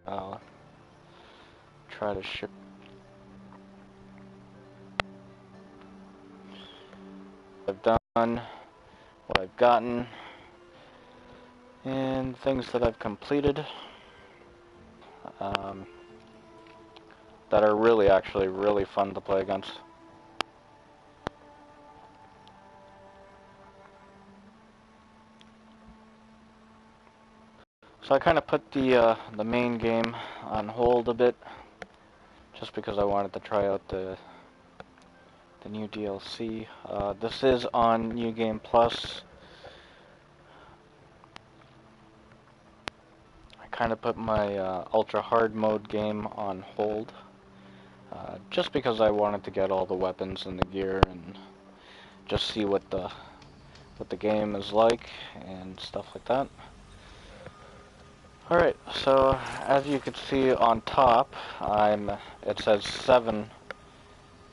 I'll try to ship. I've done, what I've gotten, and things that I've completed that are really, actually, really fun to play against. So I kind of put the main game on hold a bit, just because I wanted to try out the new DLC. This is on New Game Plus. I kind of put my ultra hard mode game on hold, just because I wanted to get all the weapons and the gear and just see what the game is like and stuff like that. Alright, so as you can see on top, it says 7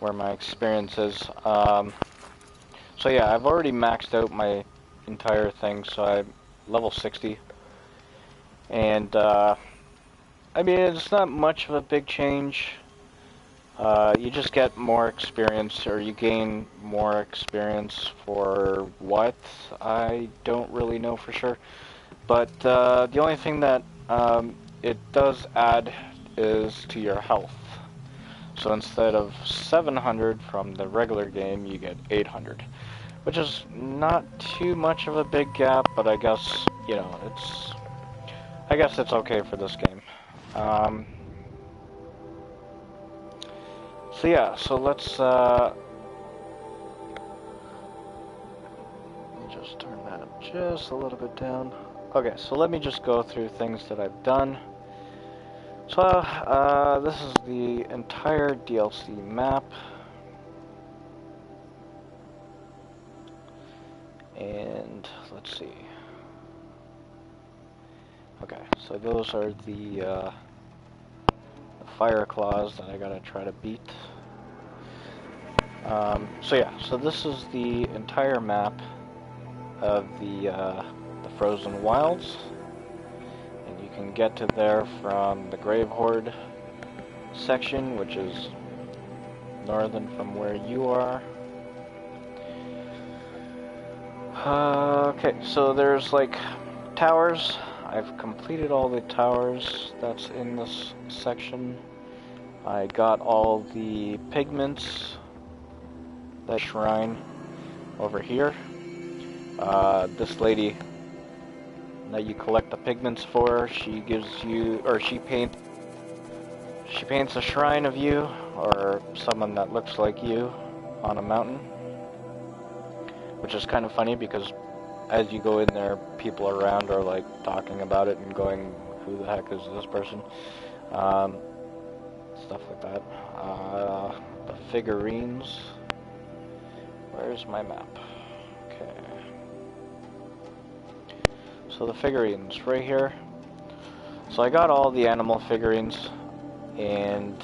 where my experience is. So yeah, I've already maxed out my entire thing, so I'm level 60. And I mean, it's not much of a big change. You just get more experience, or you gain more experience for what? I don't really know for sure. But the only thing that it does add is to your health. So instead of 700 from the regular game, you get 800. Which is not too much of a big gap, but I guess, you know, I guess it's okay for this game. So yeah, so let's let me just turn that just a little bit down. Okay, so let me just go through things that I've done. So, this is the entire DLC map. And, let's see. Okay, so those are the fire claws that I gotta try to beat. So yeah, so this is the entire map of the Frozen Wilds. And you can get to there from the Grave Horde section, which is northern from where you are. Okay, so there's like towers. I've completed all the towers that's in this section. I got all the pigments, that shrine over here. This lady that you collect the pigments for, she gives you, or she paints a shrine of you, or someone that looks like you, on a mountain. Which is kind of funny because as you go in there, people around are like talking about it and going, who the heck is this person? Stuff like that. The figurines. Where's my map? Okay. So the figurines, right here. So I got all the animal figurines, and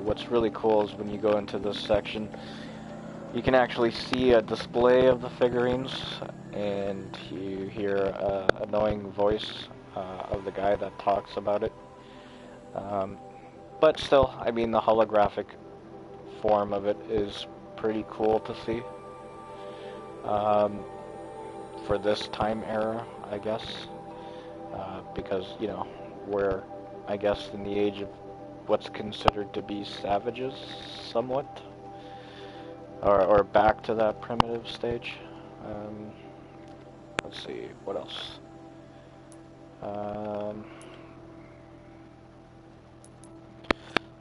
what's really cool is when you go into this section, you can actually see a display of the figurines, and you hear an annoying voice of the guy that talks about it. But still, I mean, the holographic form of it is pretty cool to see. For this time era, I guess. Because, you know, we're, I guess, in the age of what's considered to be savages, somewhat. Or back to that primitive stage. Let's see, what else?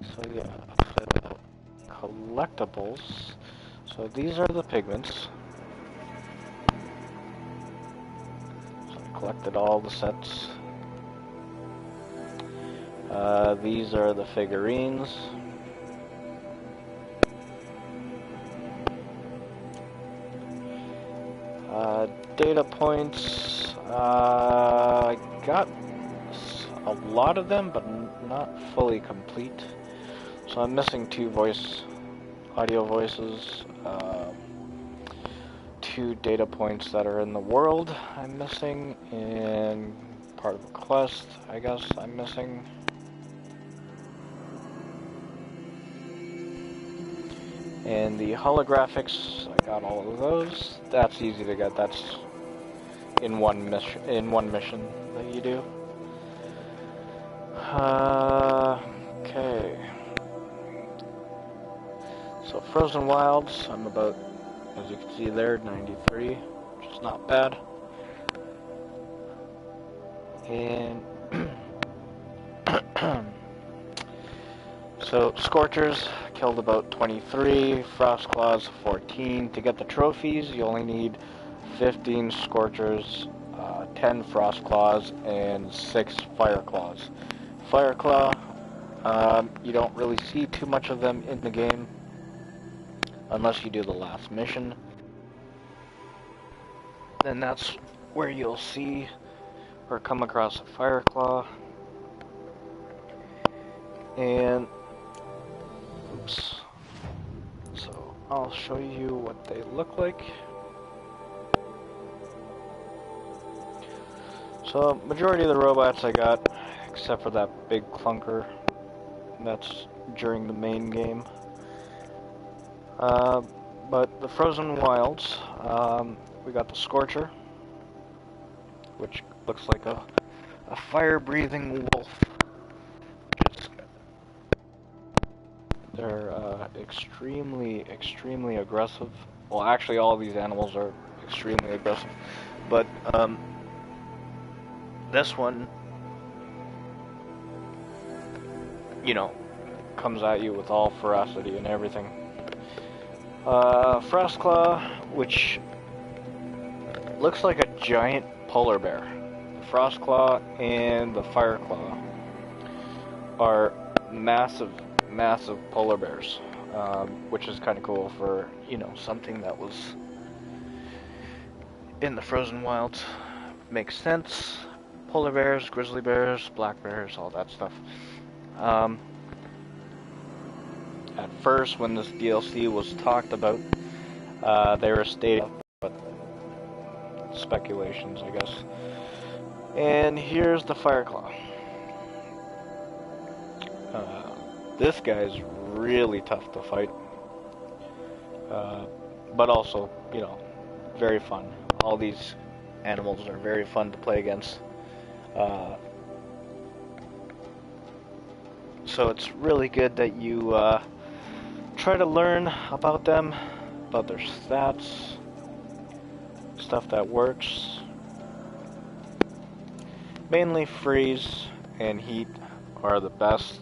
So yeah, collectibles. So these are the pigments. So I collected all the sets. These are the figurines. Data points, I got a lot of them, but not fully complete. So I'm missing 2 audio voices, 2 data points that are in the world I'm missing, and part of a quest, I guess, I'm missing. And the holographics, I got all of those. That's easy to get. That's in one mission that you do. Okay. So Frozen Wilds, I'm about, as you can see there, 93, which is not bad. And so Scorchers killed about 23, Frostclaws 14. To get the trophies, you only need 15 Scorchers, 10 Frostclaws, and 6 Fireclaws. Fireclaw, you don't really see too much of them in the game, unless you do the last mission. Then that's where you'll see or come across a Fireclaw. And oops. So I'll show you what they look like. So majority of the robots I got, except for that big clunker. That's during the main game. But the Frozen Wilds, we got the Scorcher, which looks like a fire-breathing wolf. They're extremely aggressive. Well, actually, all of these animals are extremely aggressive, but this one, you know, comes at you with all ferocity and everything. Frostclaw, which looks like a giant polar bear. The Frostclaw and the Fireclaw are massive polar bears, which is kind of cool for, you know, something that was in the Frozen Wilds. Makes sense. Polar bears, grizzly bears, black bears, all that stuff. At first, when this DLC was talked about, they were stating, but speculations, I guess. And here's the Fireclaw. This guy's really tough to fight, but also, you know, very fun. All these animals are very fun to play against. So it's really good that you try to learn about them, about their stats, stuff that works. Mainly freeze and heat are the best.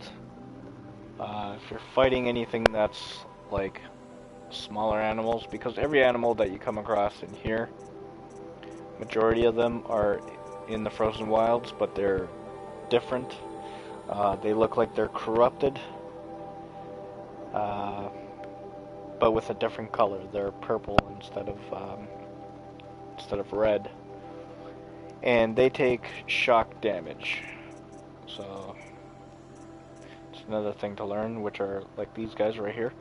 If you're fighting anything that's like smaller animals, because every animal that you come across in here, majority of them are in the Frozen Wilds, but they're different. They look like they're corrupted, but with a different color. They're purple instead of red, and they take shock damage. So it's another thing to learn, which are like these guys right here,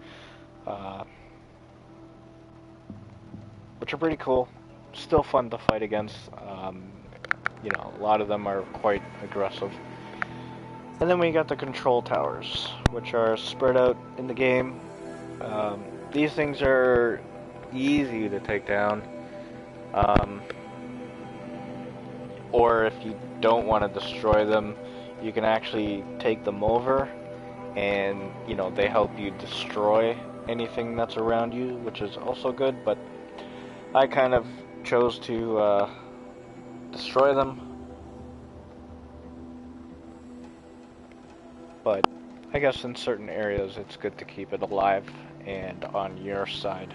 which are pretty cool. Still fun to fight against. You know, a lot of them are quite aggressive. And then we got the control towers, which are spread out in the game. These things are easy to take down. Or if you don't want to destroy them, you can actually take them over, and, you know, they help you destroy anything that's around you, which is also good, but I kind of chose to destroy them. But I guess in certain areas it's good to keep it alive and on your side.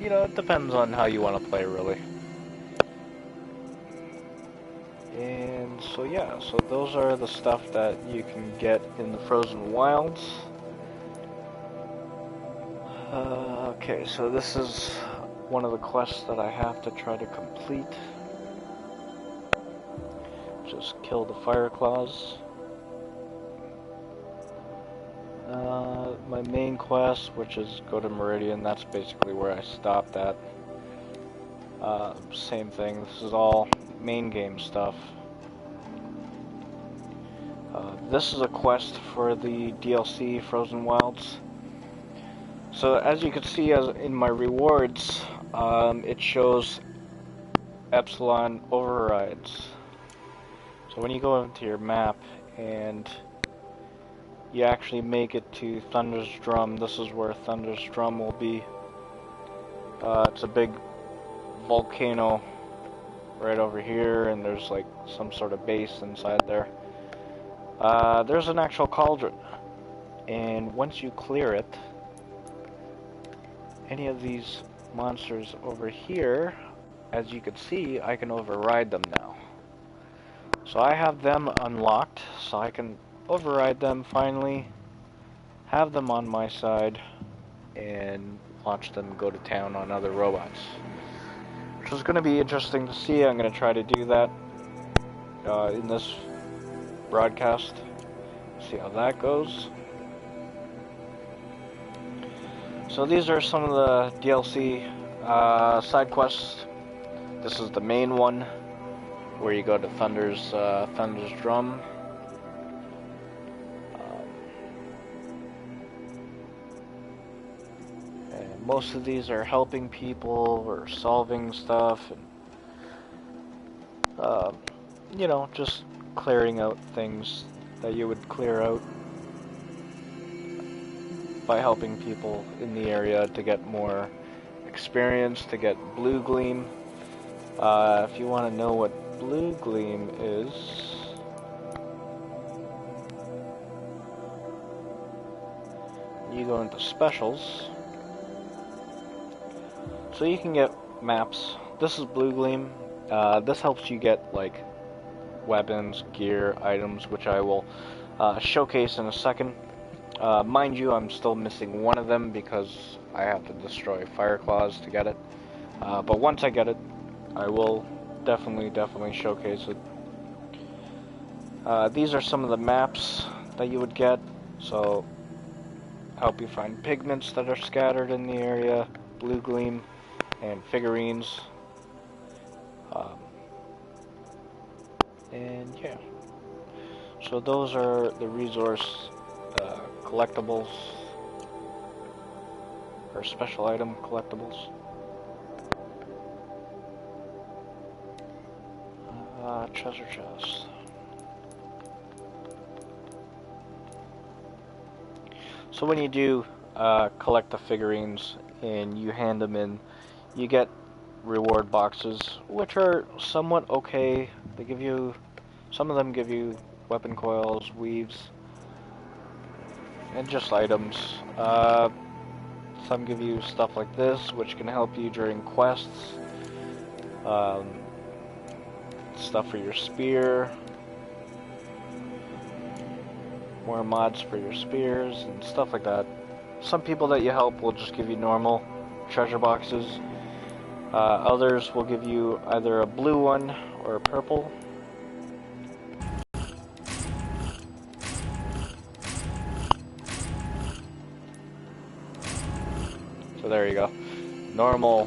You know, it depends on how you want to play, really. And so yeah, so those are the stuff that you can get in the Frozen Wilds. Okay, so this is one of the quests that I have to try to complete. Just kill the Fireclaws. My main quest, which is go to Meridian, that's basically where I stopped at. Same thing, this is all main game stuff. This is a quest for the DLC Frozen Wilds. So as you can see, as in my rewards, it shows Epsilon overrides. So when you go into your map and you actually make it to Thunder's Drum, this is where Thunder's Drum will be. It's a big volcano right over here, and there's like some sort of base inside there. There's an actual cauldron, and once you clear it, any of these monsters over here, as you can see, I can override them now. So I have them unlocked, so I can override them finally, have them on my side, and watch them go to town on other robots. Which is going to be interesting to see. I'm going to try to do that in this broadcast. See how that goes. So these are some of the DLC side quests. This is the main one, where you go to Thunder's Drum. And most of these are helping people or solving stuff, and you know, just clearing out things that you would clear out by helping people in the area to get more experience, to get Blue Gleam. If you want to know what Blue Gleam is, you go into specials, so you can get maps. This is Blue Gleam. This helps you get like weapons, gear, items, which I will showcase in a second. Mind you, I'm still missing one of them because I have to destroy Fireclaws to get it. But once I get it, I will definitely showcase it. These are some of the maps that you would get, so help you find pigments that are scattered in the area, Blue Gleam, and figurines. And yeah, so those are the resource collectibles, or special item collectibles. Treasure chest. So when you do collect the figurines and you hand them in, you get reward boxes, which are somewhat okay. They give you, some of them give you weapon coils, weaves, and just items. Some give you stuff like this, which can help you during quests. Stuff for your spear. More mods for your spears and stuff like that. Some people that you help will just give you normal treasure boxes. Others will give you either a blue one or a purple. So there you go. Normal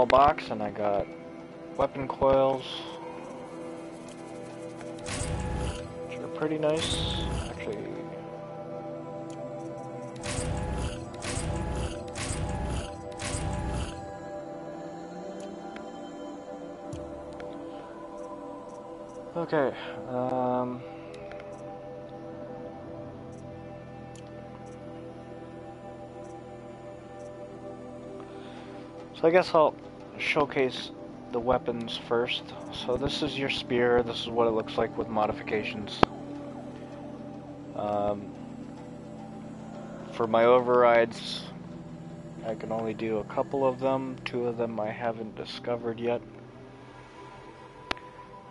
box, and I got weapon coils, which are pretty nice, actually. Okay, so I guess I'll showcase the weapons first. So this is your spear. This is what it looks like with modifications. For my overrides, I can only do a couple of them. 2 of them I haven't discovered yet.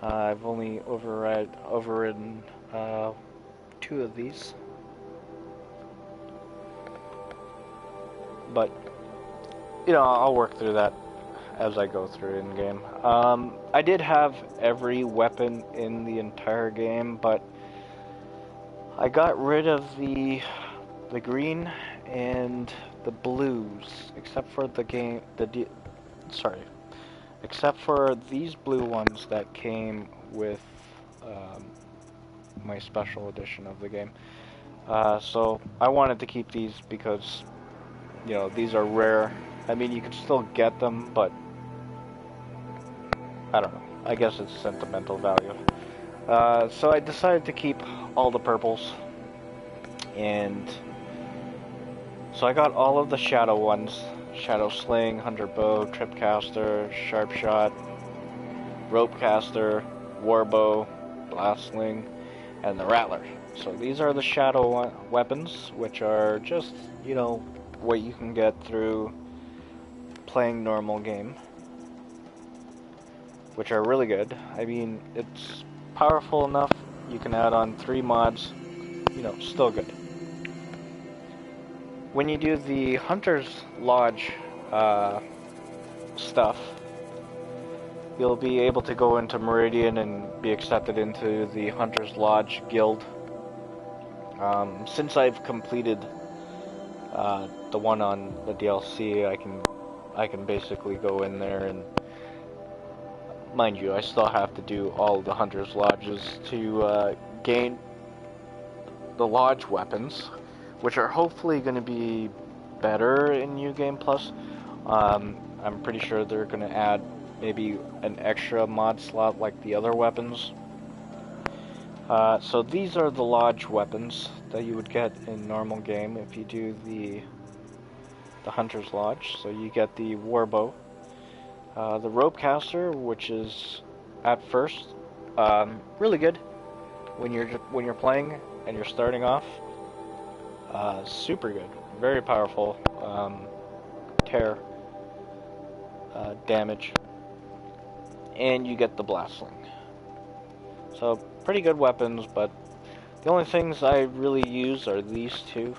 I've only overridden 2 of these. But, you know, I'll work through that as I go through in-game. I did have every weapon in the entire game, but I got rid of the green and the blues, except for except for these blue ones that came with my special edition of the game. So I wanted to keep these because, you know, these are rare. I mean, you can still get them, but I don't know. I guess it's sentimental value. So I decided to keep all the purples, and so I got all of the shadow ones: shadow sling, hunter bow, tripcaster, sharp shot, rope caster, warbow, blast sling, and the rattler. So these are the shadow weapons, which are just, you know, what you can get through playing normal game, which are really good. I mean, it's powerful enough. You can add on 3 mods, you know, still good. When you do the Hunter's Lodge stuff, you'll be able to go into Meridian and be accepted into the Hunter's Lodge Guild. Since I've completed the one on the DLC, I can basically go in there, and mind you, I still have to do all the Hunter's Lodges to gain the Lodge weapons, which are hopefully going to be better in New Game Plus. I'm pretty sure they're going to add maybe an extra mod slot like the other weapons. So these are the Lodge weapons that you would get in normal game if you do the Hunter's Lodge. So you get the warbow, the rope caster, which is at first really good when you're playing and you're starting off. Super good, very powerful tear damage, and you get the blast sling. So pretty good weapons, but the only things I really use are these two,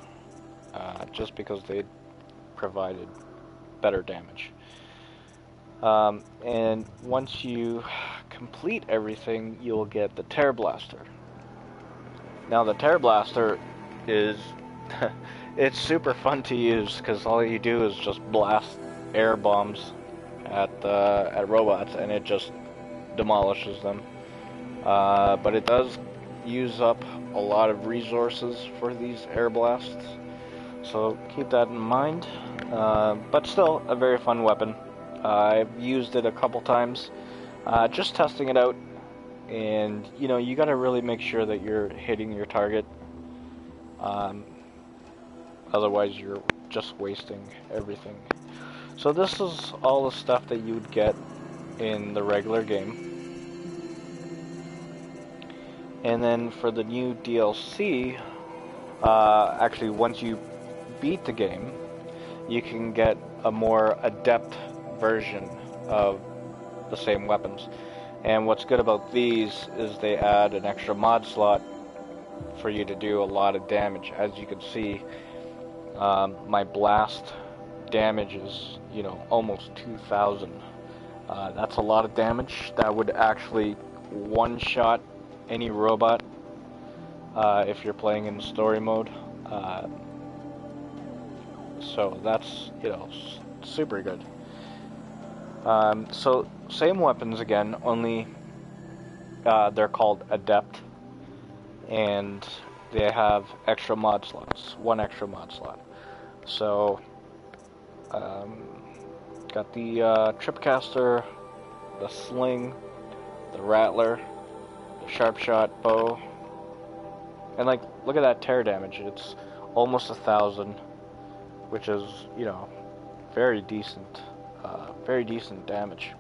just because they provided better damage. And once you complete everything, you'll get the Tear Blaster. Now the Tear Blaster is it's super fun to use because all you do is just blast air bombs at robots, and it just demolishes them. But it does use up a lot of resources for these air blasts, so keep that in mind. But still, a very fun weapon. I've used it a couple times, just testing it out, and you know, you gotta really make sure that you're hitting your target. Otherwise you're just wasting everything. So this is all the stuff that you would get in the regular game. And then for the new DLC, actually once you beat the game, you can get a more adept version of the same weapons. And what's good about these is they add an extra mod slot for you to do a lot of damage. As you can see, my blast damage is, you know, almost 2,000. That's a lot of damage. That would actually one-shot any robot if you're playing in story mode. So that's, you know, super good. So same weapons again, only they're called Adept, and they have extra mod slots, 1 extra mod slot. So got the tripcaster, the sling, the rattler, the sharp shot bow, and like, look at that tear damage. It's almost 1,000, which is, you know, very decent damage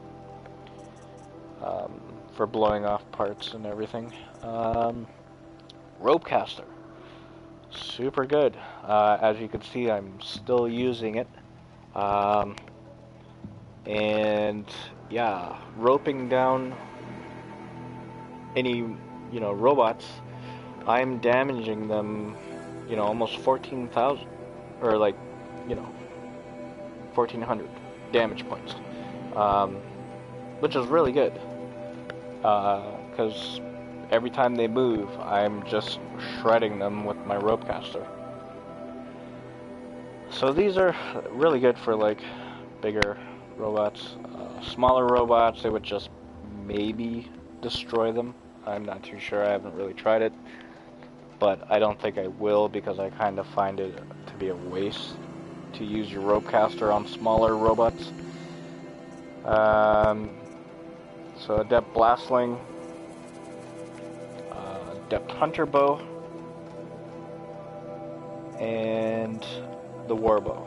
for blowing off parts and everything. Rope caster, super good. As you can see, I'm still using it. And yeah, roping down any, you know, robots, I'm damaging them, you know, almost 14,000, or like, you know, 1,400 damage points, which is really good, because every time they move, I'm just shredding them with my rope caster. So these are really good for like bigger robots. Smaller robots, they would just maybe destroy them. I'm not too sure, I haven't really tried it. but I don't think I will because I kind of find it to be a waste to use your rope caster on smaller robots. So Adept Blastling, Adept Hunter Bow, and the Warbow.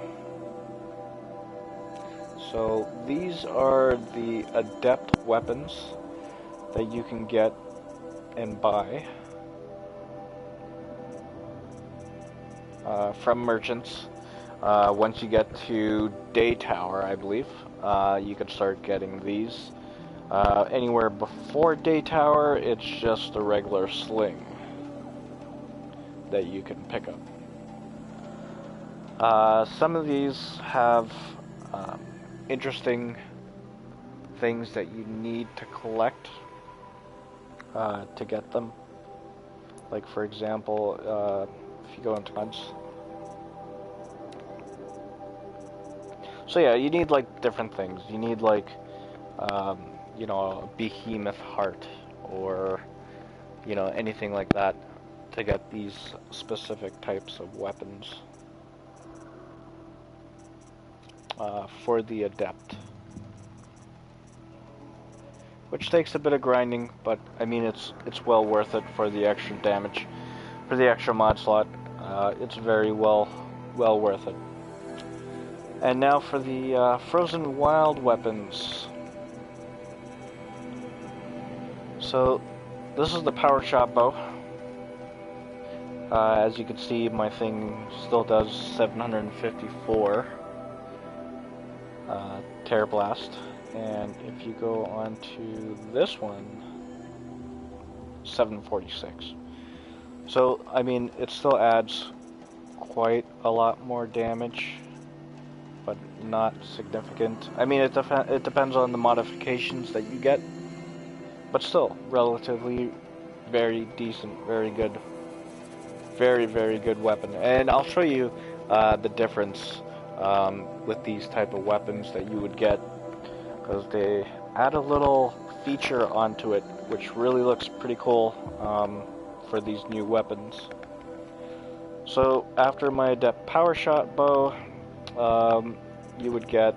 So these are the Adept weapons that you can get and buy from merchants. Once you get to Day Tower, I believe, you can start getting these. Anywhere before Day Tower, it's just a regular sling that you can pick up. Some of these have interesting things that you need to collect to get them. Like, for example, if you go into hunts. So yeah, you need like different things. You need like, you know, a behemoth heart, or, you know, anything like that to get these specific types of weapons for the Adept. Which takes a bit of grinding, but I mean it's well worth it for the extra damage, for the extra mod slot. It's very well worth it. And now for the Frozen Wild weapons. So this is the Power Shot Bow. As you can see, my thing still does 754 Tear Blast. And if you go on to this one, 746. So, I mean, it still adds quite a lot more damage, but not significant. I mean, it depends on the modifications that you get, but still, relatively very decent, very good, very good weapon. And I'll show you the difference with these type of weapons that you would get, because they add a little feature onto it, which really looks pretty cool for these new weapons. So after my Adept Power Shot Bow, you would get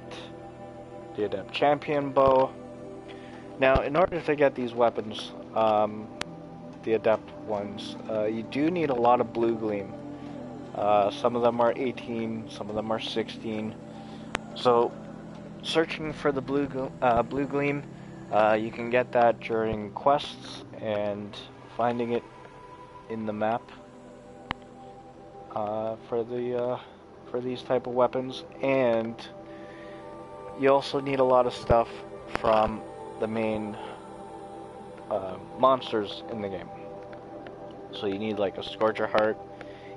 the Adept Champion Bow. Now, in order to get these weapons, the Adept ones, you do need a lot of Blue Gleam. Some of them are 18, some of them are 16. So searching for the Blue Gleam, you can get that during quests and finding it in the map for these type of weapons. And you also need a lot of stuff from the main monsters in the game. So you need like a Scorcher Heart,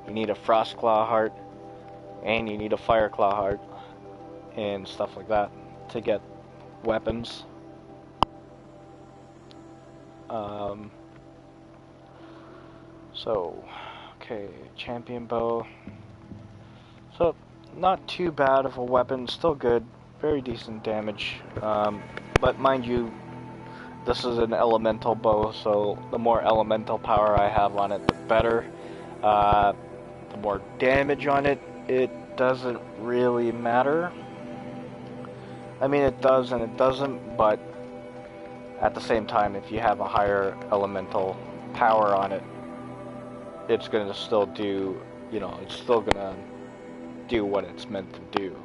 you need a Frostclaw Heart, and you need a Fireclaw Heart, and stuff like that to get weapons. So, okay, Champion Bow. So, not too bad of a weapon, still good, very decent damage. But mind you, this is an elemental bow, so the more elemental power I have on it, the better. The more damage on it, it doesn't really matter. I mean, it does and it doesn't, but at the same time, if you have a higher elemental power on it, it's going to still do, you know, it's still going to do what it's meant to do.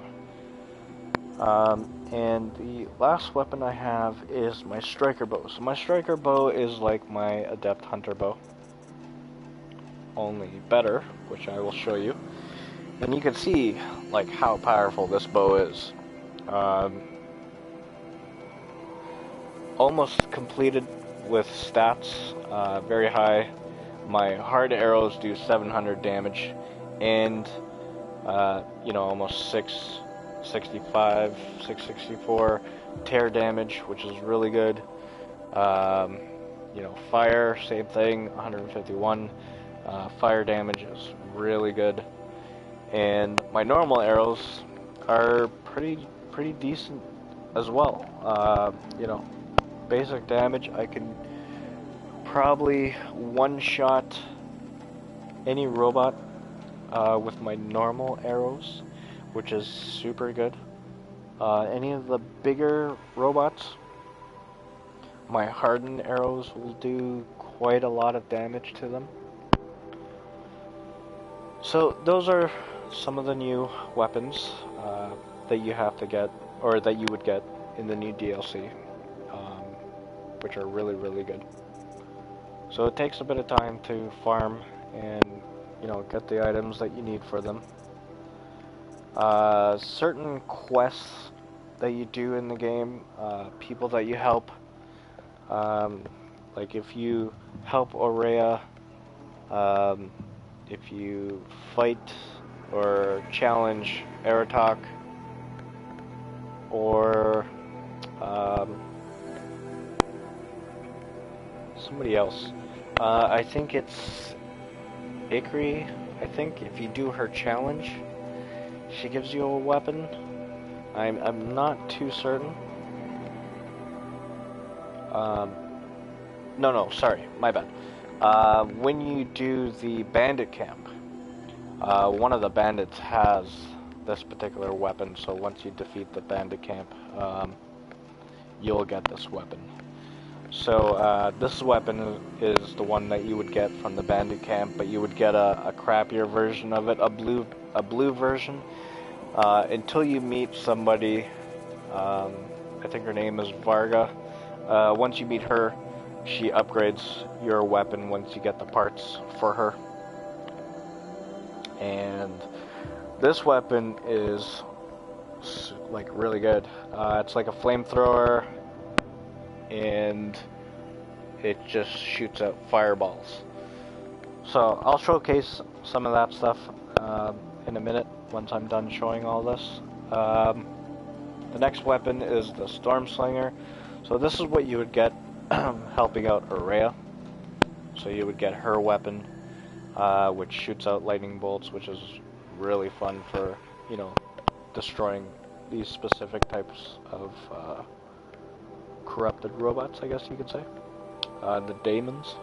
And the last weapon I have is my Striker Bow. So my Striker Bow is like my Adept Hunter Bow, only better, which I will show you. And you can see like how powerful this bow is. Almost completed with stats, very high. My hard arrows do 700 damage, and you know, almost 665, 664 tear damage, which is really good. You know, fire, same thing, 151. Fire damage is really good. And my normal arrows are pretty decent as well. You know, basic damage, I can probably one-shot any robot with my normal arrows, which is super good. Any of the bigger robots, my hardened arrows will do quite a lot of damage to them. So those are some of the new weapons that you have to get, or that you would get in the new DLC, which are really, really good. So it takes a bit of time to farm and, you know, get the items that you need for them. Certain quests that you do in the game, people that you help, like if you help Aurea, if you fight or challenge Aratok, or somebody else. I think it's Ikri. I think if you do her challenge, she gives you a weapon. I'm not too certain. No, sorry, my bad. When you do the bandit camp, one of the bandits has this particular weapon, so once you defeat the bandit camp, you'll get this weapon. So this weapon is the one that you would get from the bandit camp, but you would get a crappier version of it, a blue version, until you meet somebody. I think her name is Varga. Once you meet her, she upgrades your weapon once you get the parts for her. And this weapon is like really good. It's like a flamethrower, and it just shoots out fireballs. So I'll showcase some of that stuff in a minute once I'm done showing all this. The next weapon is the Storm Slinger. So this is what you would get helping out Aurea. So you would get her weapon, which shoots out lightning bolts, which is really fun for, you know, destroying these specific types of corrupted robots, I guess you could say. The daemons.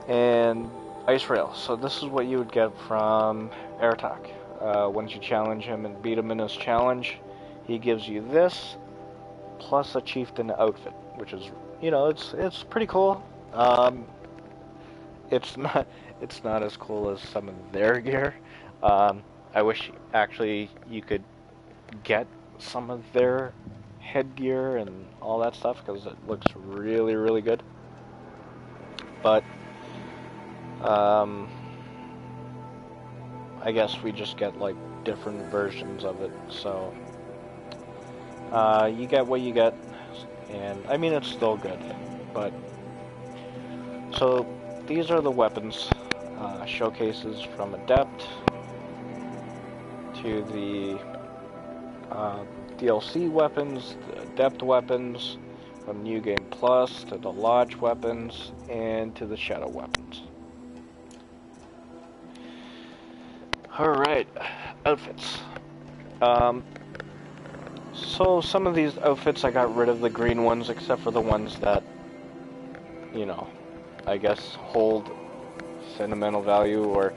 And Ice Rail. So this is what you would get from Aratok. Once you challenge him and beat him in his challenge, he gives you this, plus a chieftain outfit, which is, you know, it's pretty cool. It's not as cool as some of their gear. I wish actually you could get some of their headgear and all that stuff, because it looks really, really good. But I guess we just get like different versions of it. So you get what you get, and I mean, it's still good. But so these are the weapons showcases, from Adept to the DLC weapons, the Adept weapons, from New Game Plus to the Lodge weapons, and to the Shadow weapons. Alright, outfits. So some of these outfits I got rid of the green ones, except for the ones that, you know, I guess hold sentimental value, or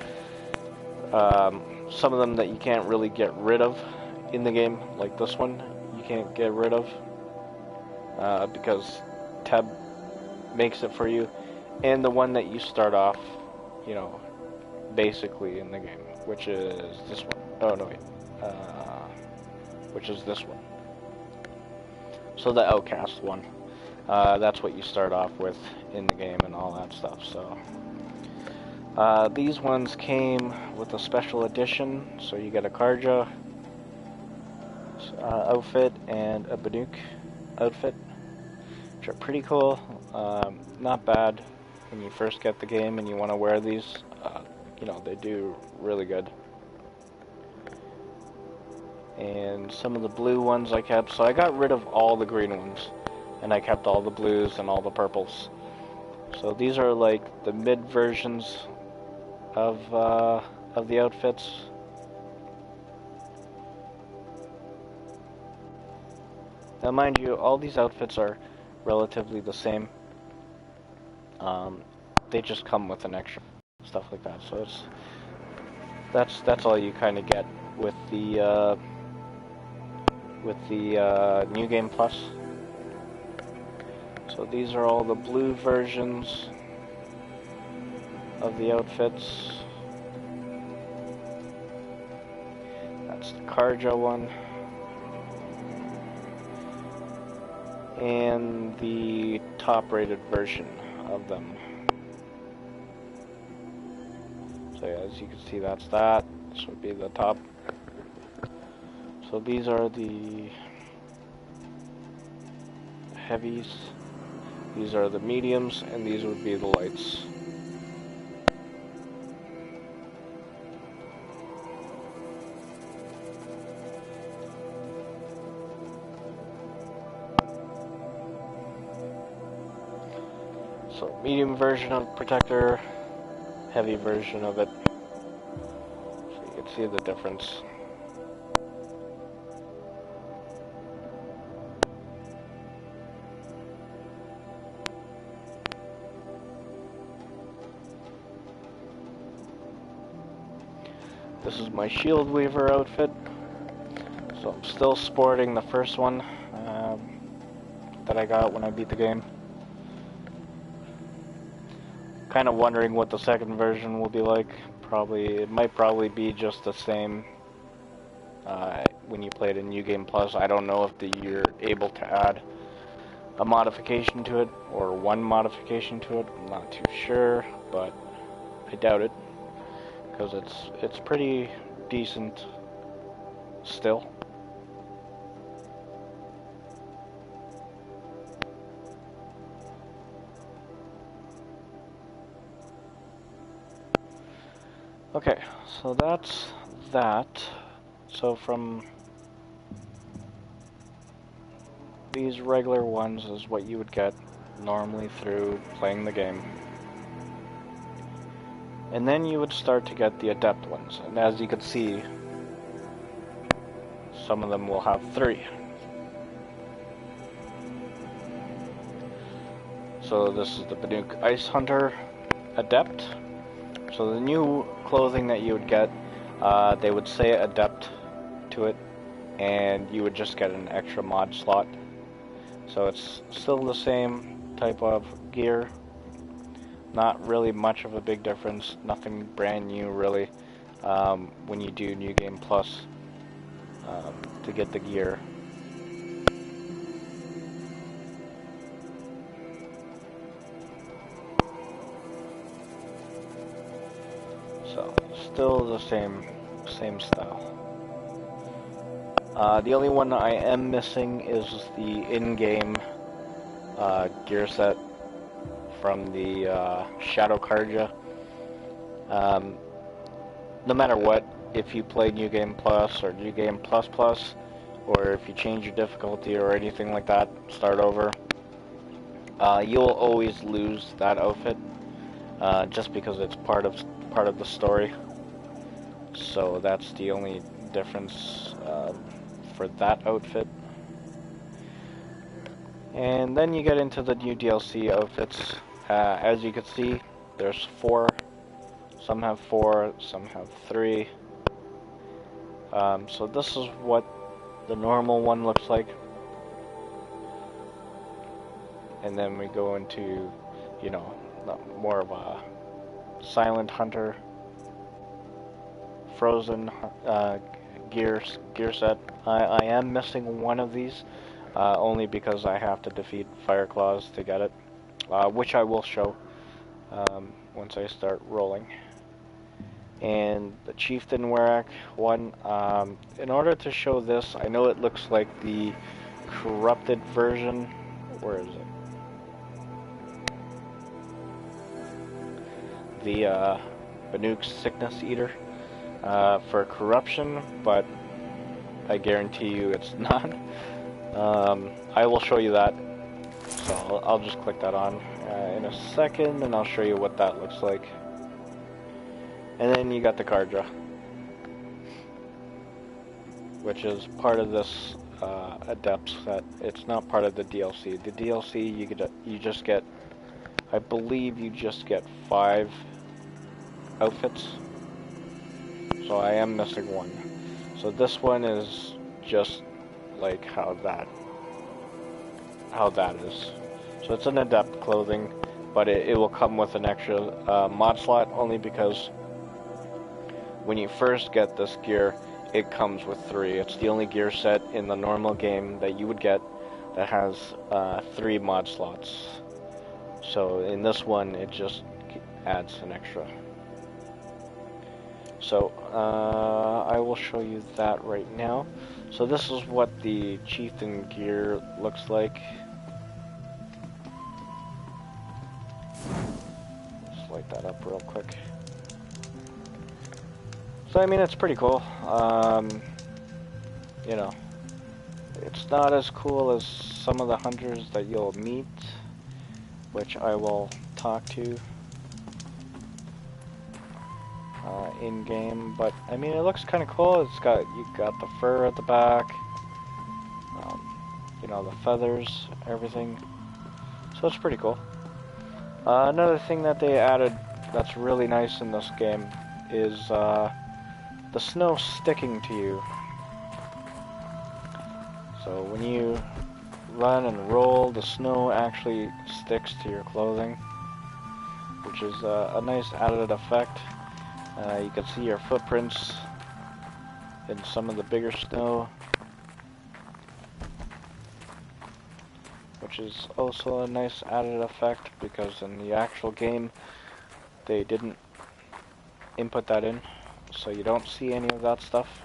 some of them that you can't really get rid of in the game, like this one you can't get rid of because Tab makes it for you, and the one that you start off, you know, basically in the game, which is this one. Oh no, wait, which is this one. So the Outcast one, that's what you start off with in the game and all that stuff. So these ones came with a special edition, so you get a Karja outfit and a Banuk outfit, which are pretty cool. Not bad when you first get the game and you want to wear these. You know, they do really good. And some of the blue ones I kept, so I got rid of all the green ones, and I kept all the blues and all the purples. So these are like the mid versions of the outfits. Now mind you, all these outfits are relatively the same. They just come with an extra stuff like that. So that's all you kind of get with the New Game Plus. So these are all the blue versions of the outfits. That's the Karja one. And the top-rated version of them. So yeah, as you can see, that's that. This would be the top. So these are the heavies. These are the mediums, and these would be the lights. So medium version of protector, heavy version of it. So you can see the difference. This is my Shield Weaver outfit. So I'm still sporting the first one that I got when I beat the game. Kind of wondering what the second version will be like. It might be just the same when you play it in New Game Plus. I don't know if you're able to add a modification to it or one modification to it. I'm not too sure, but I doubt it, because it's pretty decent still. Okay, so that's that. So from these regular ones is what you would get normally through playing the game. And then you would start to get the Adept ones. And as you can see, some of them will have 3. So this is the Banuk Ice Hunter Adept. So the new clothing that you would get, they would say Adept to it, and you would just get an extra mod slot. So it's still the same type of gear. Not really much of a big difference. Nothing brand new really when you do New Game Plus to get the gear. So still the same style. The only one I am missing is the in-game gear set from the Shadow Karja. No matter what, if you play New Game Plus or New Game Plus Plus, or if you change your difficulty or anything like that, start over, you'll always lose that outfit, just because it's part of the story. So that's the only difference for that outfit. And then you get into the new DLC outfits. As you can see, there's 4. Some have 4, some have 3. So this is what the normal one looks like. And then we go into, you know, more of a Silent Hunter, Frozen gear set. I am missing one of these, only because I have to defeat Fireclaws to get it, which I will show once I start rolling. And the Chieftain Warrack one, in order to show this, I know it looks like the corrupted version. Where is it? The Banuk Sickness Eater for corruption, but I guarantee you it's not. I will show you that, so I'll just click that on in a second, and I'll show you what that looks like. And then you got the Karja, which is part of this Adept set. It's not part of the DLC. The DLC you just get, I believe you just get 5 outfits. So I am missing one. So this one is just like how that is. So it's an adept clothing, but it will come with an extra mod slot only because when you first get this gear, it comes with 3. It's the only gear set in the normal game that you would get that has 3 mod slots. So in this one, it just adds an extra. So I will show you that right now. So this is what the chieftain gear looks like. Let's light that up real quick. So I mean, it's pretty cool. You know, it's not as cool as some of the hunters that you'll meet, which I will talk to in game. But I mean, it looks kind of cool. You got the fur at the back, you know, the feathers, everything. So it's pretty cool. Another thing that they added that's really nice in this game is the snow sticking to you. So when you run and roll, the snow actually sticks to your clothing, which is a nice added effect. You can see your footprints in some of the bigger snow, which is also a nice added effect because in the actual game they didn't input that in, so you don't see any of that stuff.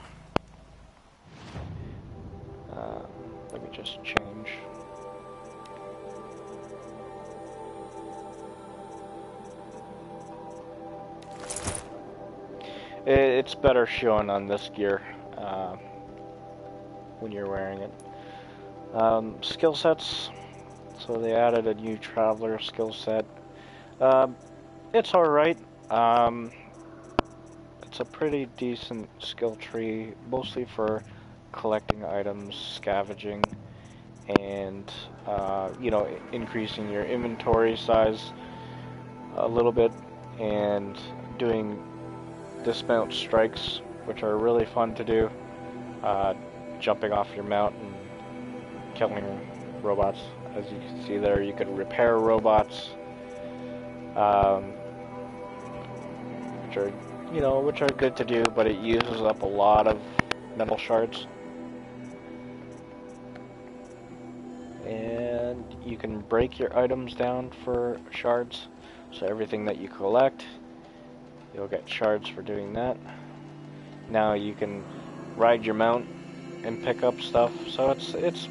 Let me just change. It's better shown on this gear when you're wearing it. Skill sets. So they added a new traveler skill set. It's alright. It's a pretty decent skill tree, mostly for collecting items, scavenging, and you know, increasing your inventory size a little bit, and doing dismount strikes, which are really fun to do. Jumping off your mount and killing robots. As you can see there, you can repair robots, which are good to do, but it uses up a lot of metal shards. And you can break your items down for shards, so everything that you collect, you'll get shards for doing that. Now you can ride your mount and pick up stuff, so it's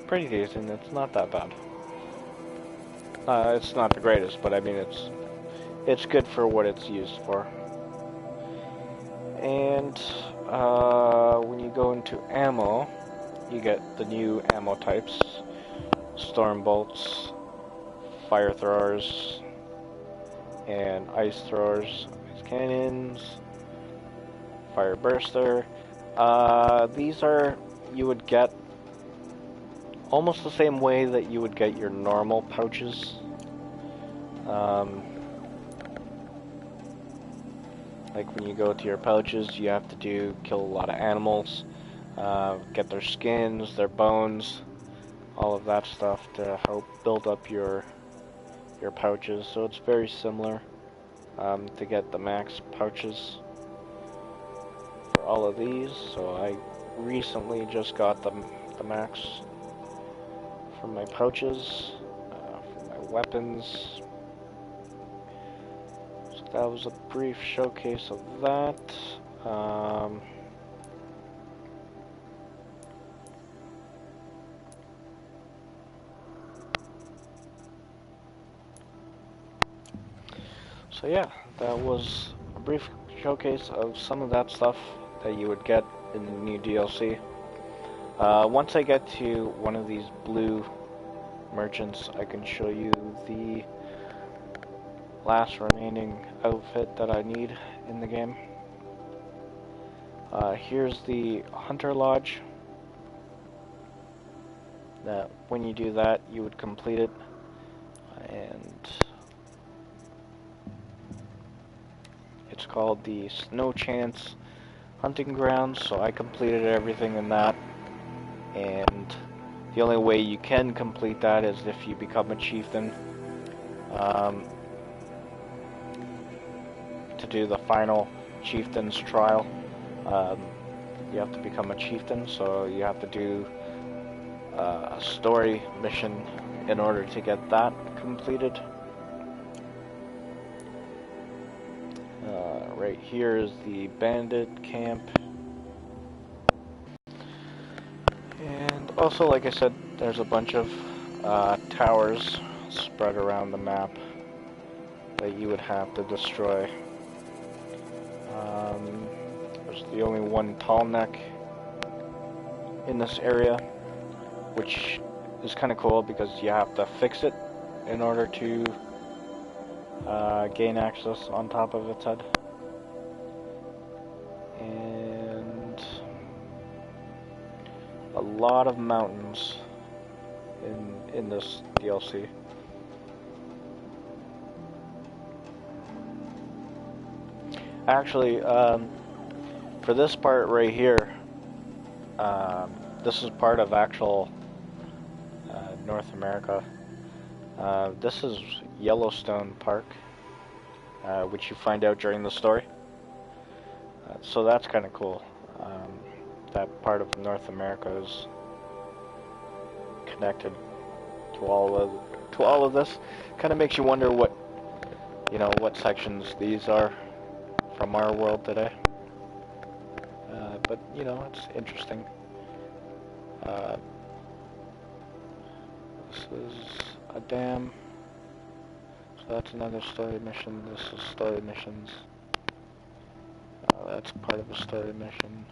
pretty decent. It's not that bad. It's not the greatest, but I mean it's good for what it's used for. And when you go into ammo, you get the new ammo types: storm bolts, fire throwers, and ice throwers, ice cannons, fire burster. These are, you would get almost the same way that you would get your normal pouches. Like when you go to your pouches, you have to kill a lot of animals, get their skins, their bones, all of that stuff to help build up your pouches. So it's very similar to get the max pouches for all of these. So I recently just got the max for my pouches, for my weapons. So that was a brief showcase of that. So yeah, that was a brief showcase of some of that stuff that you would get in the new DLC. Once I get to one of these blue merchants, I can show you the last remaining outfit that I need in the game. Here's the Hunter Lodge. That when you do that, you would complete it, and It's called the Snow Chance Hunting Grounds, so I completed everything in that, and the only way you can complete that is if you become a chieftain. To do the final chieftain's trial, you have to become a chieftain, so you have to do a story mission in order to get that completed. Right here is the bandit camp. And also, like I said, there's a bunch of towers spread around the map that you would have to destroy. There's the only one tall neck in this area, which is kind of cool because you have to fix it in order to gain access on top of its head. And a lot of mountains in this DLC. Actually, for this part right here, this is part of actual North America. This is Yellowstone Park, which you find out during the story. So that's kind of cool. That part of North America is connected to all of this. Kind of makes you wonder what sections these are from our world today. But it's interesting. This is a dam. So that's another story mission. This is story missions. That's part of a story mission.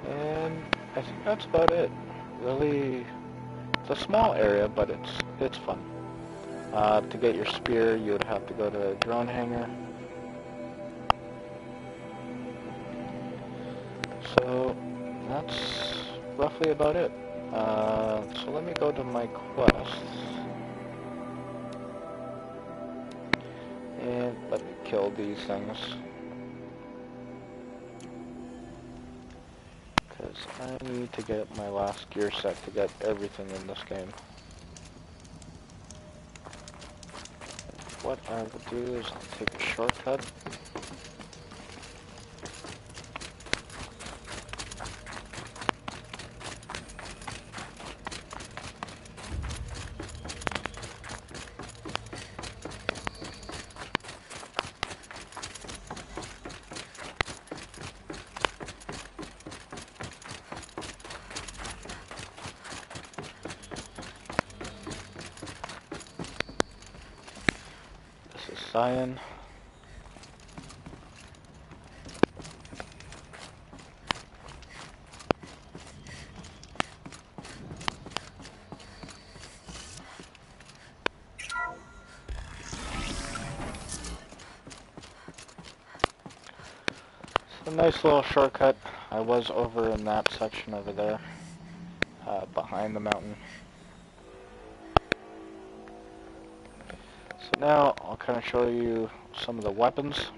And I think that's about it. Really, it's a small area, but it's fun. To get your spear, you would have to go to a drone hangar. So that's roughly about it. So let me go to my quests. And let me kill these things. Because I need to get my last gear set to get everything in this game. What I will do is I'll take a shortcut. Cyan. It's a nice little shortcut. I was over in that section over there, behind the mountain. So now I'll kind of show you some of the weapons.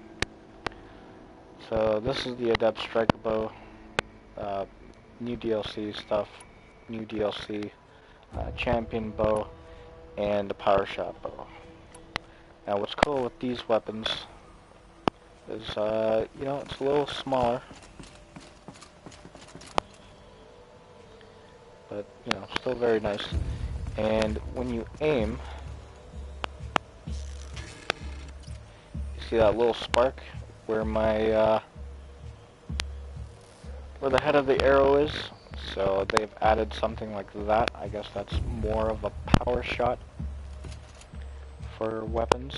So this is the Adept Striker Bow, new DLC stuff, new DLC, Champion Bow, and the Power Shot Bow. Now what's cool with these weapons is, it's a little smaller, but still very nice. And when you aim, see that little spark where my where the head of the arrow is? So they've added something like that. I guess that's more of a power shot for weapons.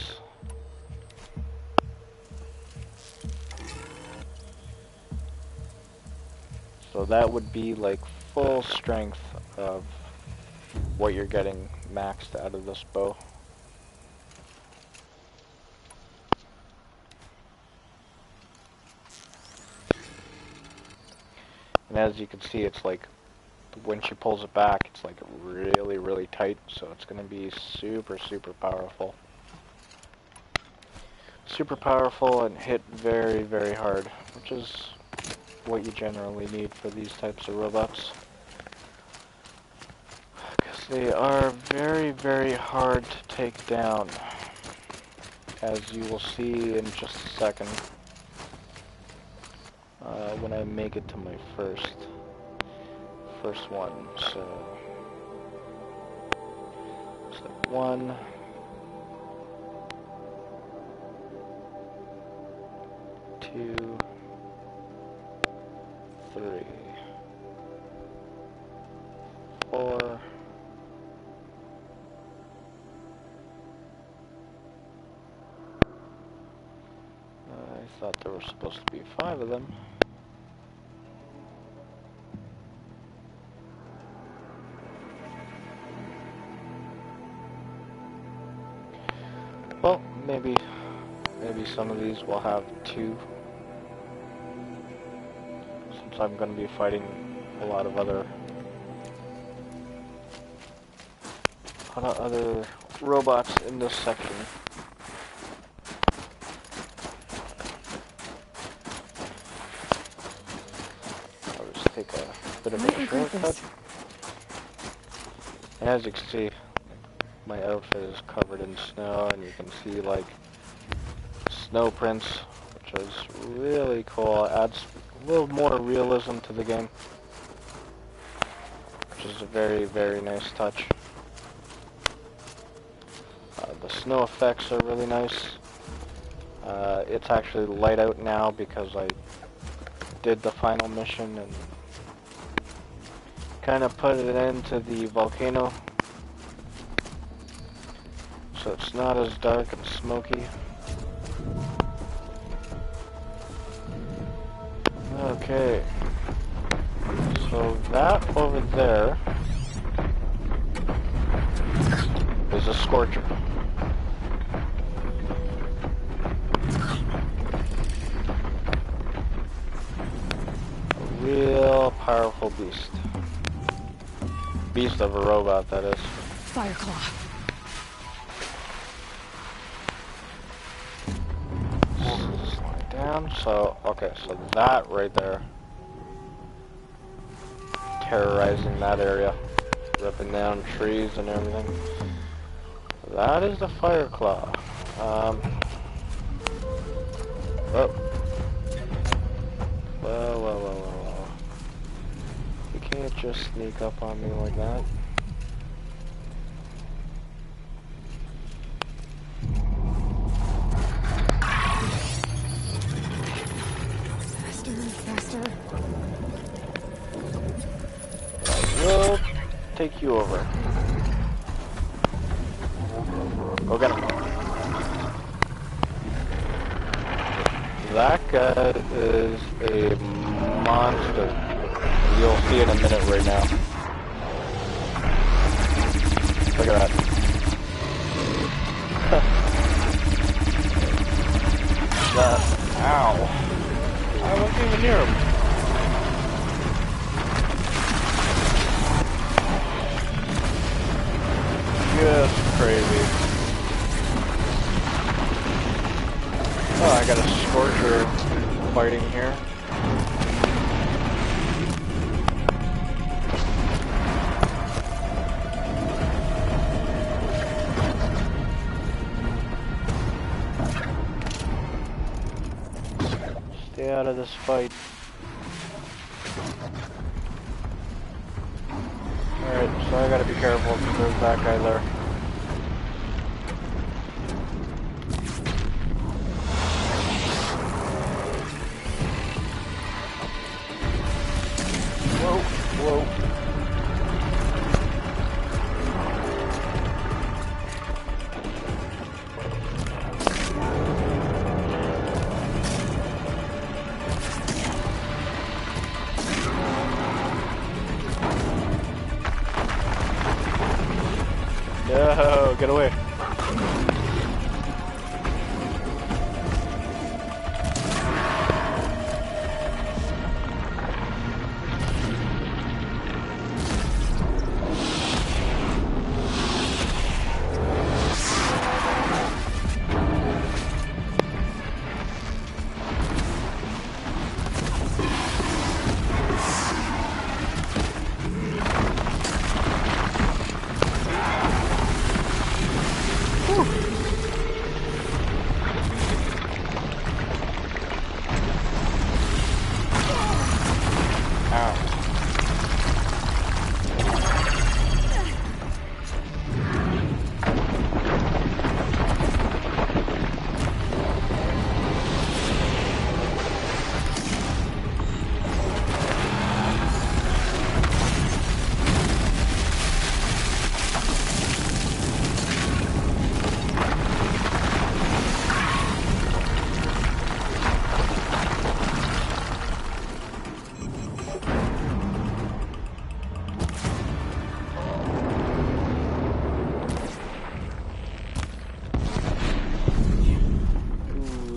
So that would be like full strength of what you're getting maxed out of this bow. And as you can see, it's like, when she pulls it back, it's like really, really tight, so it's going to be super, super powerful. super powerful and hit very, very hard, which is what you generally need for these types of robots. Because they are very, very hard to take down, as you will see in just a second when I make it to my first one. So, step 1. 2, 3, 4. I thought there were supposed to be 5 of them. Well, maybe some of these will have 2. Since I'm going to be fighting a lot of other robots in this section. I'll just take a bit of a shortcut. And as you can see, my outfit is covered in snow, and you can see like snow prints, which is really cool. It adds a little more realism to the game, which is a very, very nice touch. The snow effects are really nice. It's actually light out now because I did the final mission and kind of put it into the volcano, so it's not as dark and smoky. Okay, so that over there is a Scorcher. A real powerful beast. Beast of a robot, that is. Fireclaw. Slide down, so, okay, so that right there. Terrorizing that area. Ripping down trees and everything. That is the Fireclaw. Oh. Well. You can't just sneak up on me like that. Faster. I will take you over. Go get him. That guy is a monster. You'll see in a minute right now. Look at that. Ow. I wasn't even near him. Just crazy. Oh, I got a Scorcher fighting here. Stay out of this fight. Alright, so I gotta be careful because there's that guy there. Whoa. No, get away.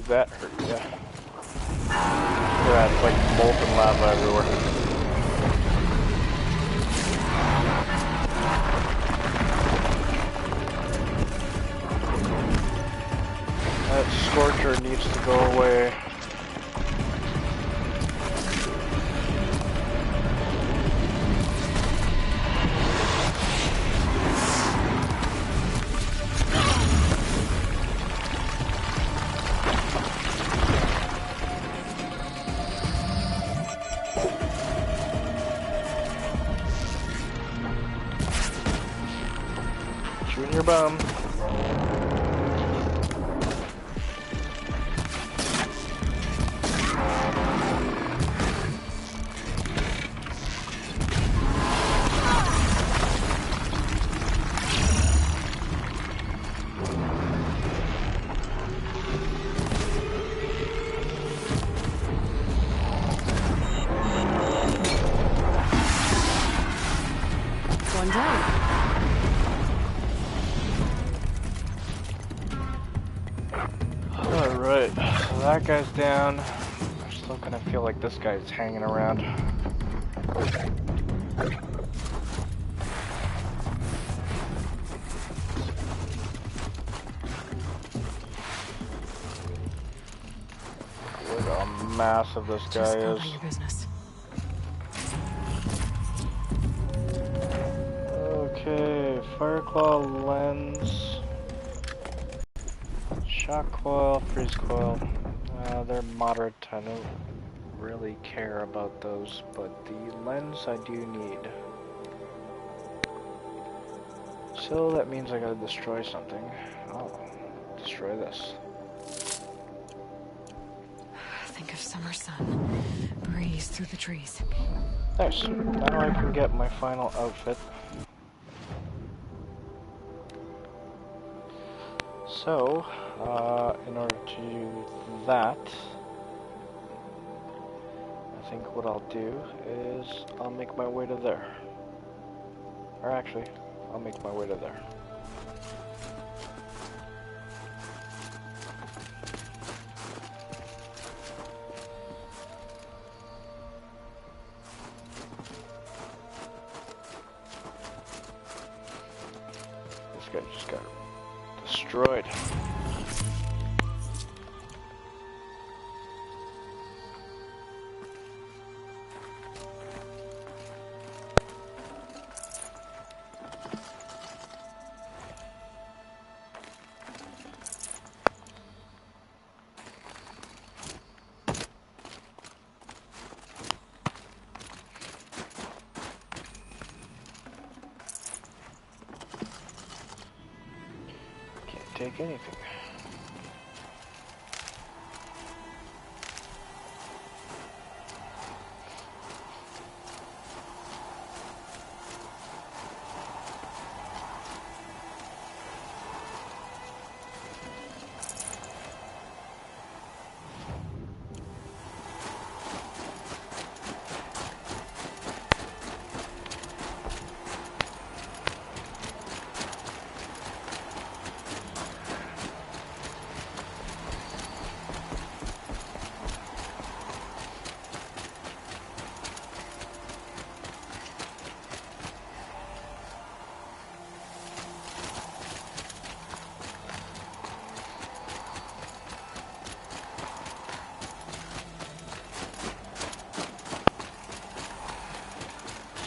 that hurt you? Yeah, it's like molten lava everywhere. That scorcher needs to go away. Shooting your bum. One down. Alright, so that guy's down. I'm still gonna feel like this guy's hanging around. Look how massive this guy Just go is. about your business. Okay, Fireclaw lens, shock coil, freeze coil. They're moderate. I don't really care about those, but the lens I do need. So that means I gotta destroy something. Oh, destroy this. Think of summer sun. Breeze through the trees. Nice. Now I can get my final outfit. So, in order to do that, I think what I'll do is I'll make my way to there. Or actually, I'll make my way to there. This guy just got destroyed. Can't take anything.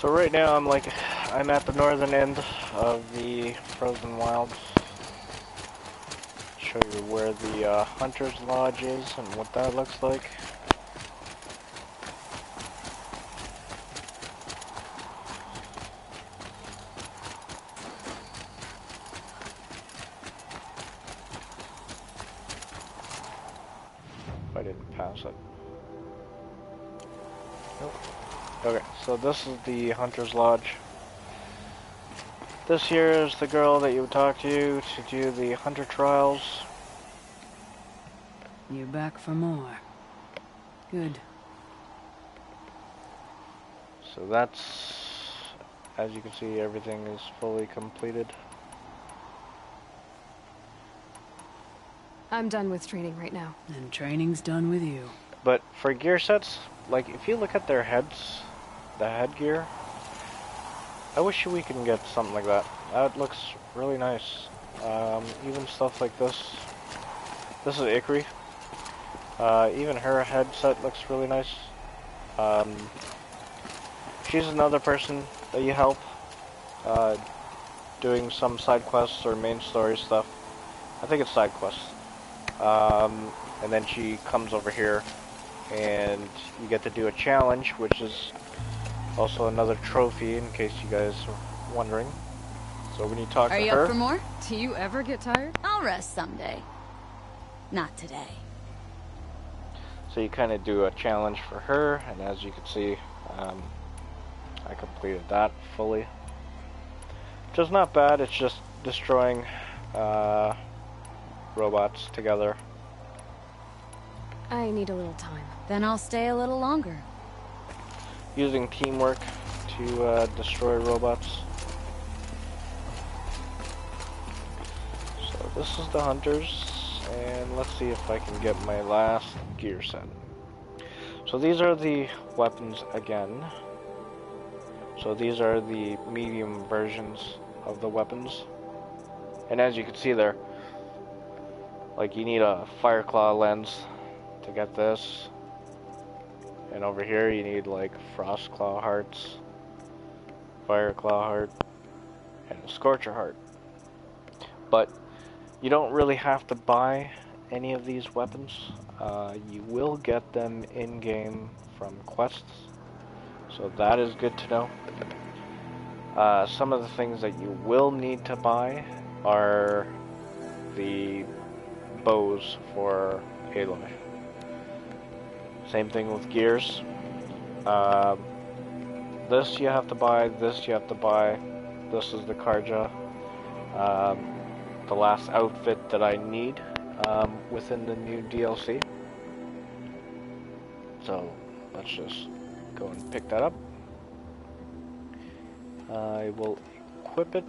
So right now I'm at the northern end of the frozen wilds. Show you where the hunter's lodge is and what that looks like. I didn't pass it. Nope. Okay, so this is the hunter's lodge. This here is the girl that you would talk to do the hunter trials. You're back for more. Good. So that's, as you can see, everything is fully completed. I'm done with training right now. And training's done with you. But for gear sets, like if you look at their heads, the headgear, I wish we can get something like that. That looks really nice. Even stuff like this. This is Ikri. Even her headset looks really nice. She's another person that you help, doing some side quests or main story stuff. I think it's side quests. And then she comes over here, and you get to do a challenge, which is also another trophy, in case you guys are wondering. So when you talk to her... Are you up for more? Do you ever get tired? I'll rest someday. Not today. So you kind of do a challenge for her, and as you can see, I completed that fully. Which is not bad, it's just destroying robots together. I need a little time. Then I'll stay a little longer. Using teamwork to destroy robots. So this is the hunters, and let's see if I can get my last gear set. So these are the weapons again. So these are the medium versions of the weapons. And as you can see there, like you need a Fireclaw lens to get this. And over here you need like Frostclaw hearts, Fireclaw heart, and a Scorcher heart. But you don't really have to buy any of these weapons. You will get them in-game from quests. So that is good to know. Some of the things that you will need to buy are the bows for Aloy. Same thing with gears. This you have to buy, this you have to buy. This is the Karja. The last outfit that I need within the new DLC. So let's just go and pick that up. I will equip it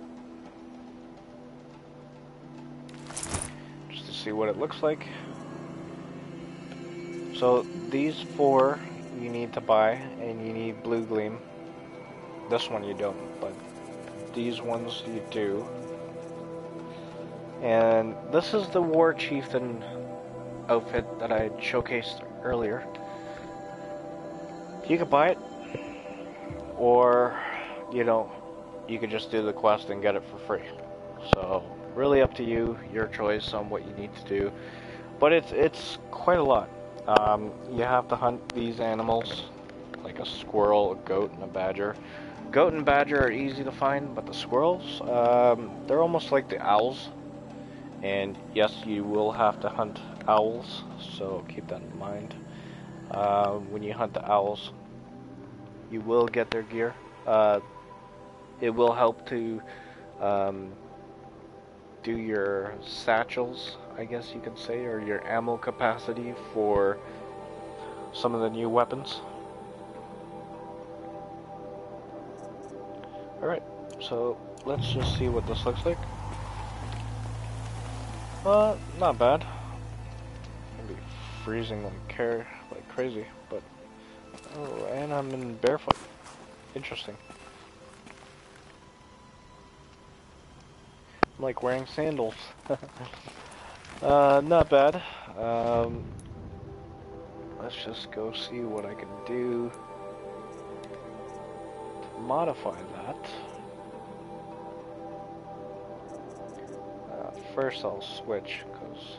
just to see what it looks like. So these four you need to buy, and you need Blue Gleam. This one you don't, but these ones you do. And this is the War Chieftain outfit that I showcased earlier. You could buy it, or you know, you could just do the quest and get it for free. So really up to you, your choice on what you need to do. But it's quite a lot. You have to hunt these animals, like a squirrel, a goat, and a badger. Goat and badger are easy to find, but the squirrels, they're almost like the owls. And yes, you will have to hunt owls, so keep that in mind. When you hunt the owls, you will get their gear. It will help to do your satchels, I guess you could say, or your ammo capacity for some of the new weapons. Alright, so let's just see what this looks like. Not bad. Maybe freezing like crazy, but oh, and I'm in barefoot. Interesting. I'm like wearing sandals. Not bad. Let's just go see what I can do to modify that. First I'll switch, because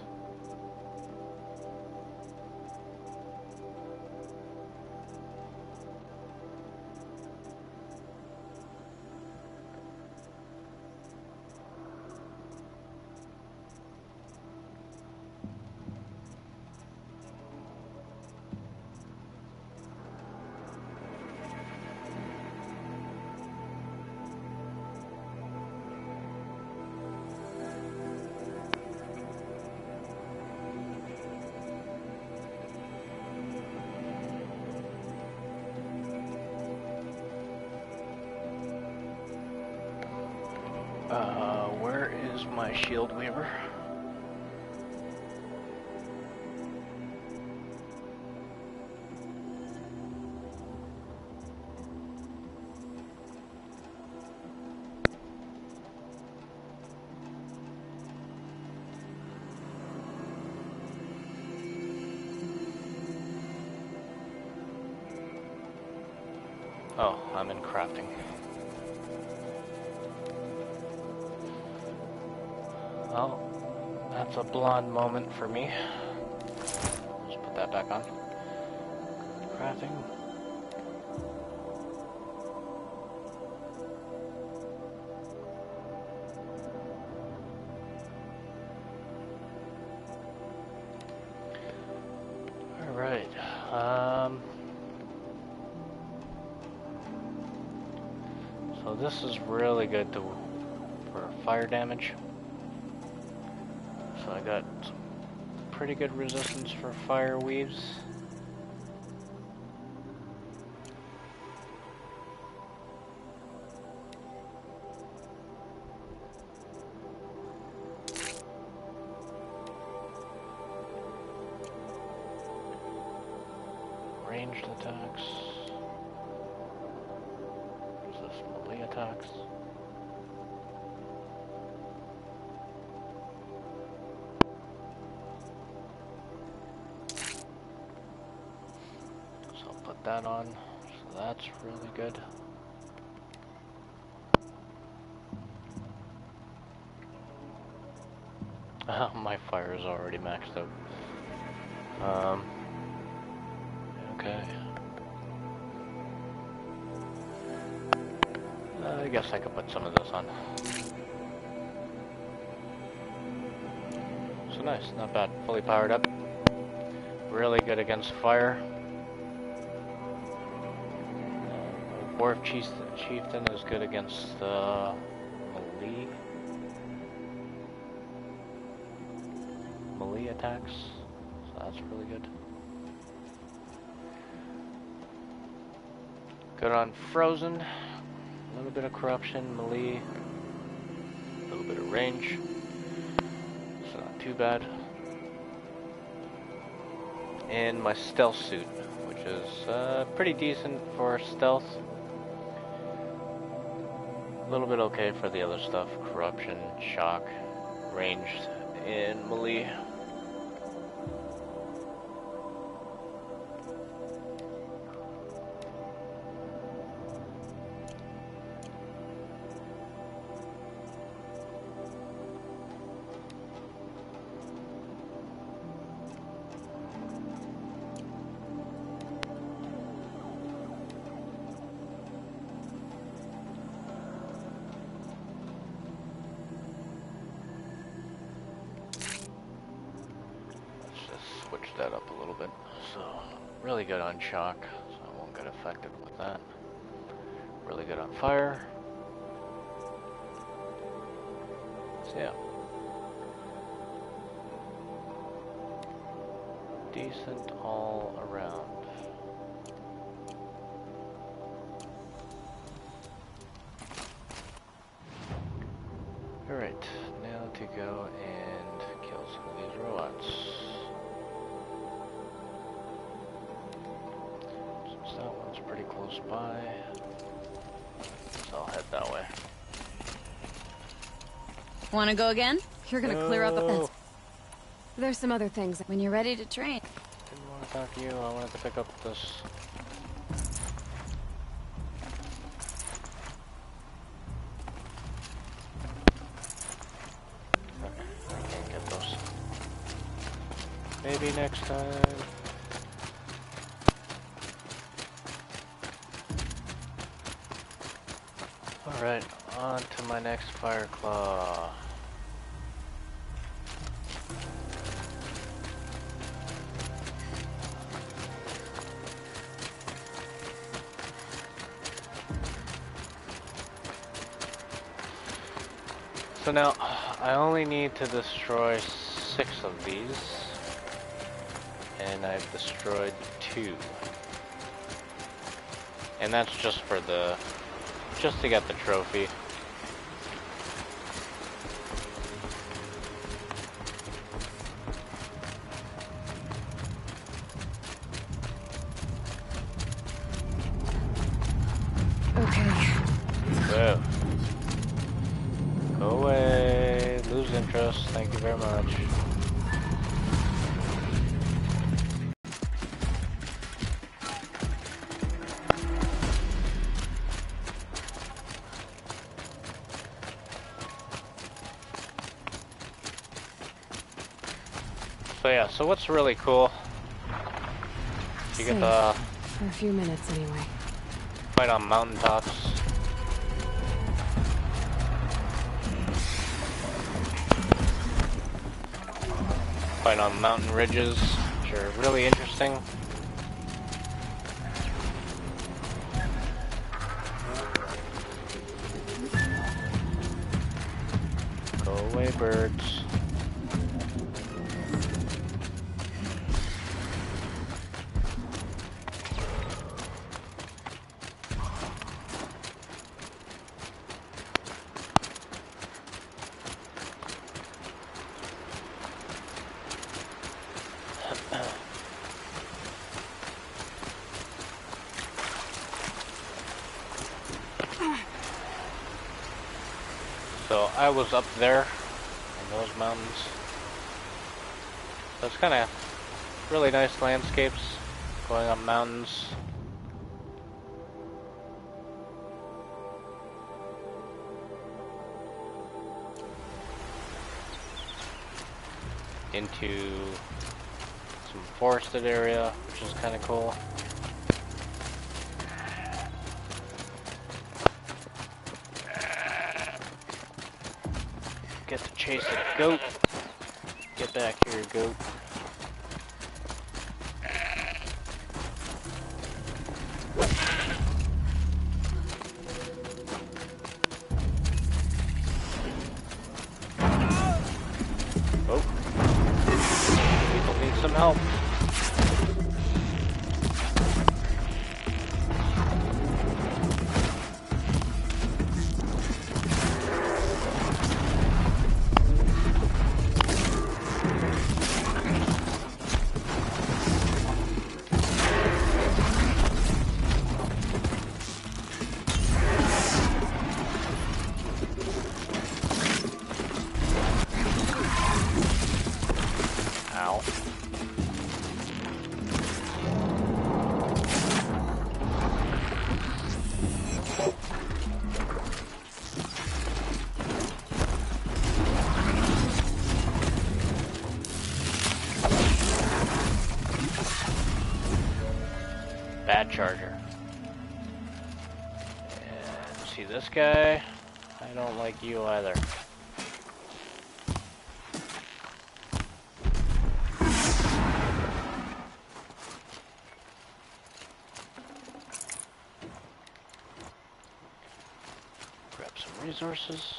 where is my shield weaver? Oh, I'm in crafting. Oh, that's a blonde moment for me. Let's put that back on. Crafting. Alright, so this is really good for fire damage. So I got some pretty good resistance for fire weaves. Ranged attacks. Resist melee attacks. So I'll put that on. So that's really good. My fire is already maxed out. Okay. I guess I could put some of this on. So nice, not bad. Fully powered up. Really good against fire. Dwarf Chieftain is good against melee attacks. So that's really good. Good on Frozen. A little bit of corruption, melee. A little bit of range. It's not too bad. And my stealth suit, which is pretty decent for stealth. A little bit okay for the other stuff. Corruption, shock, ranged, and melee. Switch that up a little bit. So, really good on shock, so I won't get affected with that. Really good on fire. So yeah. Decent all around. Alright, now to go and kill some of these robots. That one's pretty close by, so I'll head that way. Want to go again? You're gonna clear out the fence. No. There's some other things. When you're ready to train. Didn't want to talk to you, I wanted to pick up this. Okay, I can't get those. Maybe next time. Alright, on to my next fire claw. So now, I only need to destroy 6 of these, and I've destroyed 2. And that's just for the, just to get the trophy. Okay. Whoa. Go away. Lose interest. Thank you very much. So yeah, so what's really cool, you get the For a few minutes anyway. fight on mountaintops. Fight on mountain ridges, which are really interesting. Go away, birds. So I was up there in those mountains. So it's kind of really nice landscapes going up mountains. Into some forested area, which is kind of cool. Get to chase a goat. Get back here, goat. Oh. People need some help. Ow. Bad charger. And see this guy? I don't like you either. Grab some resources.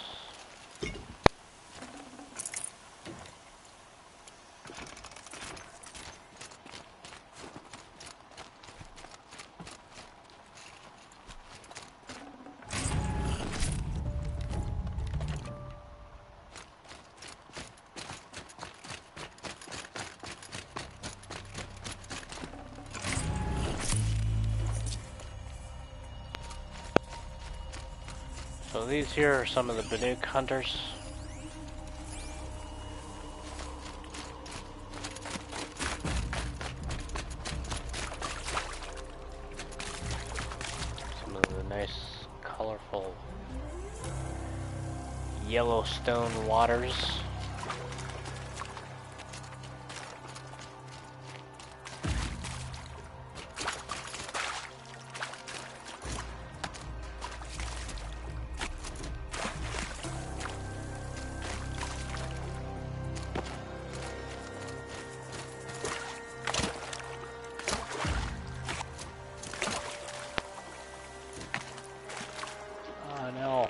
So these here are some of the Banuk hunters. Some of the nice, colorful Yellowstone waters. Oh no.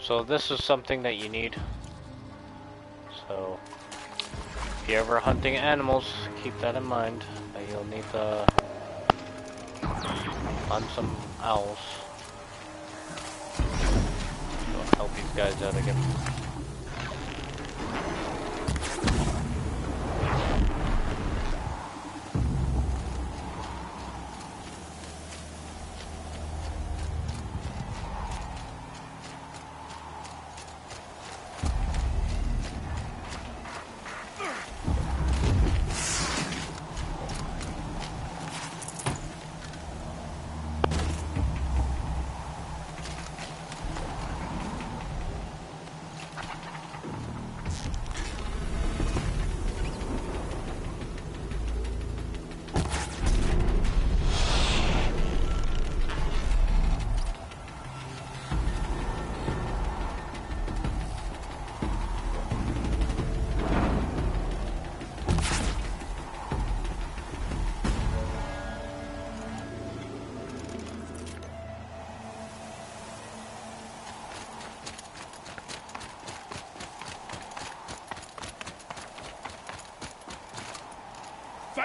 So this is something that you need. So if you're ever hunting animals, keep that in mind, that you'll need to hunt some owls. So help these guys out again.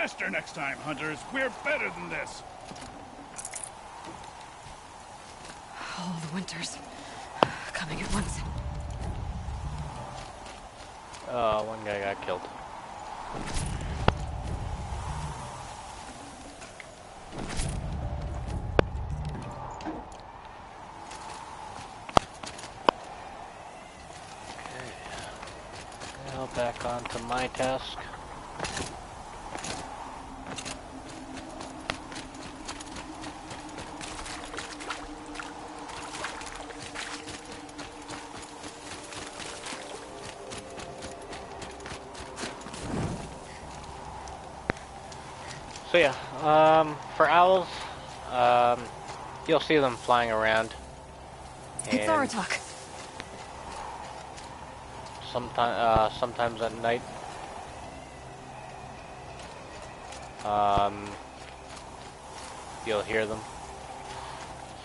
Faster next time, hunters. We're better than this. All the winters coming at once. One guy got killed. Okay. Now back on to my task. So yeah, for owls, you'll see them flying around. It's Aratak. Sometimes at night. You'll hear them.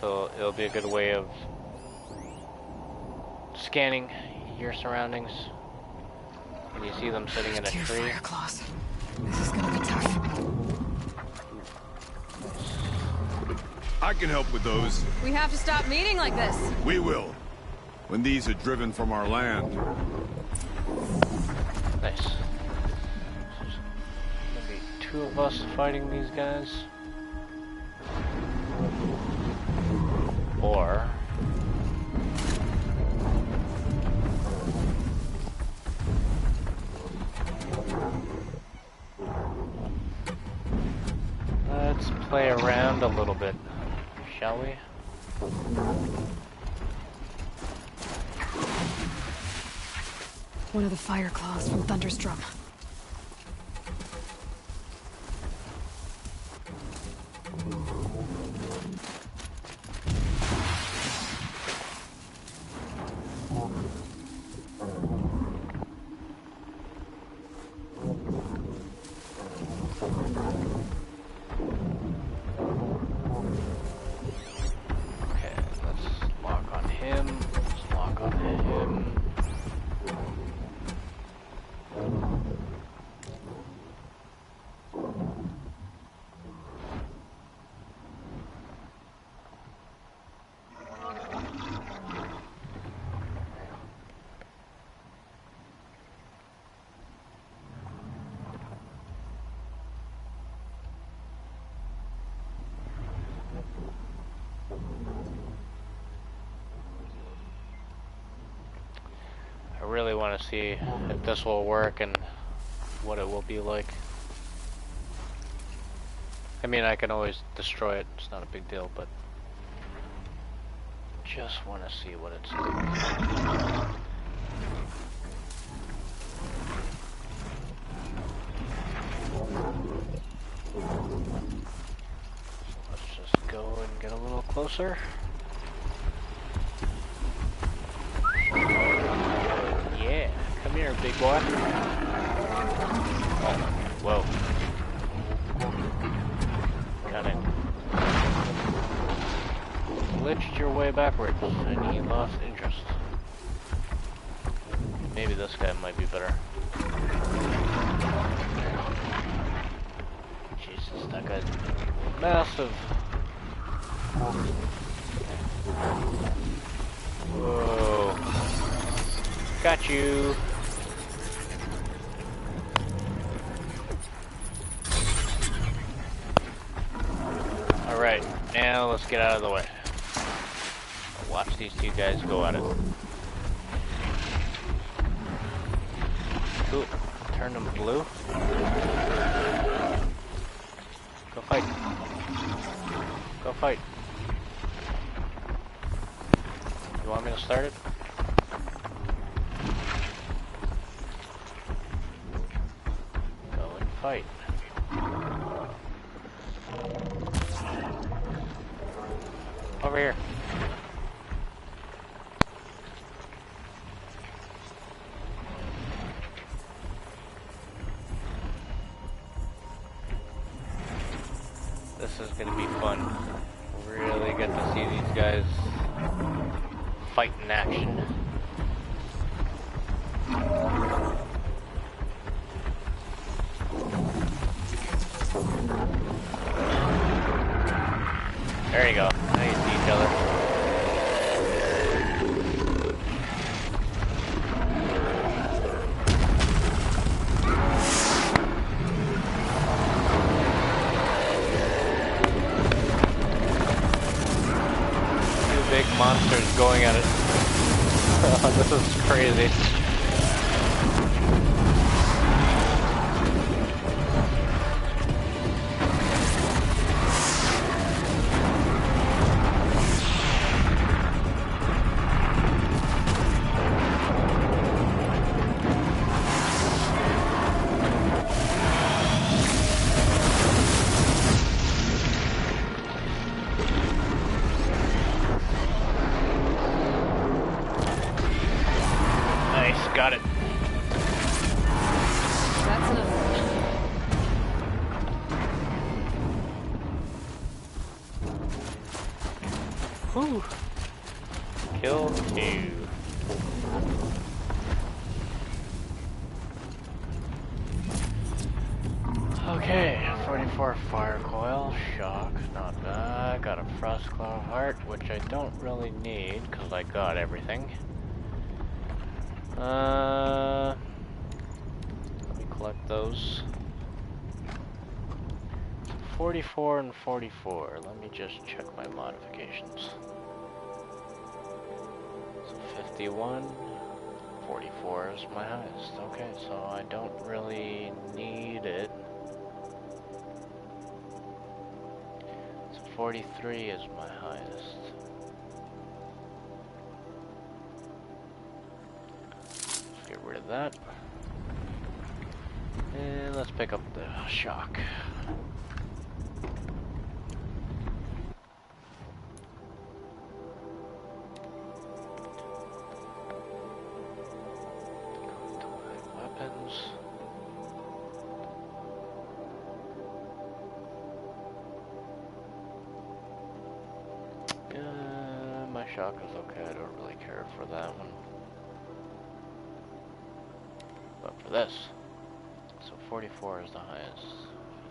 So it'll be a good way of scanning your surroundings. When you see them sitting in a tree. Fire claws. This is gonna be tough. I can help with those. We have to stop meeting like this. We will. When these are driven from our land. Nice. So there's gonna be 2 of us fighting these guys. Or let's play around a little bit, shall we? One of the fire claws from Thunderstrom. Okay, let's lock on him. Let's lock on him. I really want to see if this will work and what it will be like. I mean, I can always destroy it, it's not a big deal, but just want to see what it's like. So let's just go and get a little closer. Yeah, come here, big boy. Oh, whoa. Got it. Glitched your way backwards, and he lost interest. Maybe this guy might be better. Jesus, that guy's massive. Whoa. Got you. Alright, now let's get out of the way. Watch these 2 guys go at it. Cool. Turn them blue. Go fight. Go fight. You want me to start it? Go and fight. Over here. This is gonna be fun. Really get to see these guys fight in action. There you go. Now you see each other. Two big monsters going at it. This is crazy. Got it. That's enough. Whew. Kill 2. Okay, 44 fire coil, shock, not bad. Got a frost claw heart, which I don't really need because I got everything. Let me collect those. 44 and 44. Let me just check my modifications. So 51, 44 is my highest. Okay, so I don't really need it. So 43 is my highest. Get rid of that. And let's pick up the shock. Weapons. My shock is okay. I don't really care for that one. But for this, so 44 is the highest,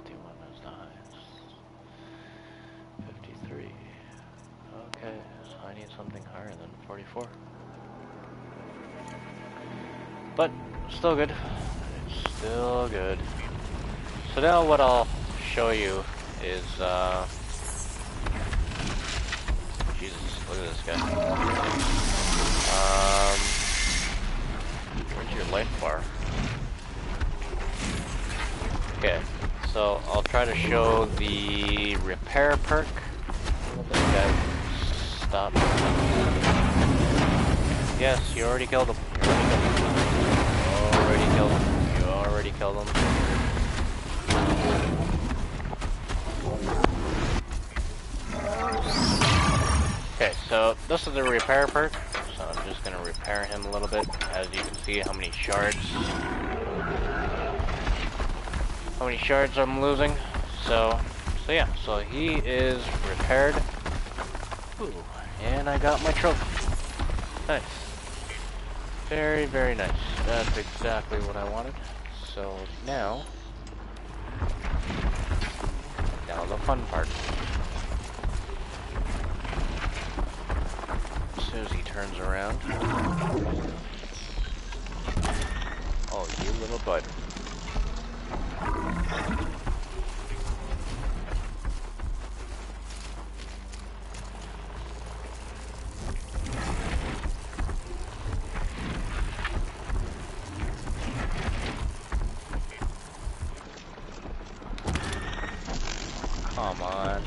51 is the highest, 53, okay, so I need something higher than 44, but still good, it's still good. So now what I'll show you is, Jesus, look at this guy, where's your life bar? Okay, so I'll try to show the repair perk. Let this guy stop. Yes, you already killed him. You already killed him. You already killed him. Okay, so this is the repair perk. So I'm just gonna repair him a little bit. As you can see, how many shards I'm losing. So yeah, so he is repaired. Ooh, and I got my trophy. Nice. Very, very nice. That's exactly what I wanted. So now the fun part. As soon as he turns around. Oh, you little bud. Come on.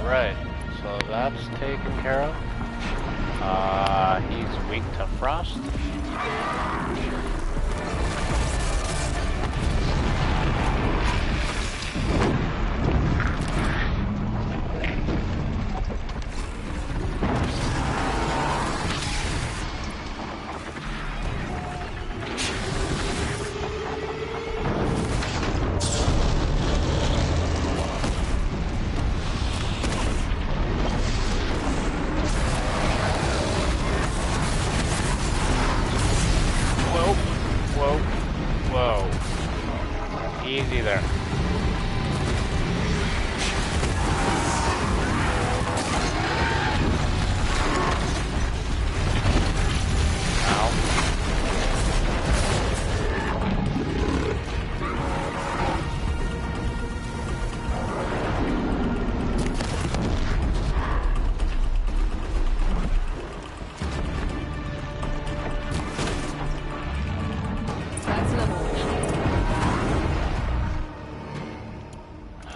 Alright, so that's taken care of. He's weak to frost. Easy there.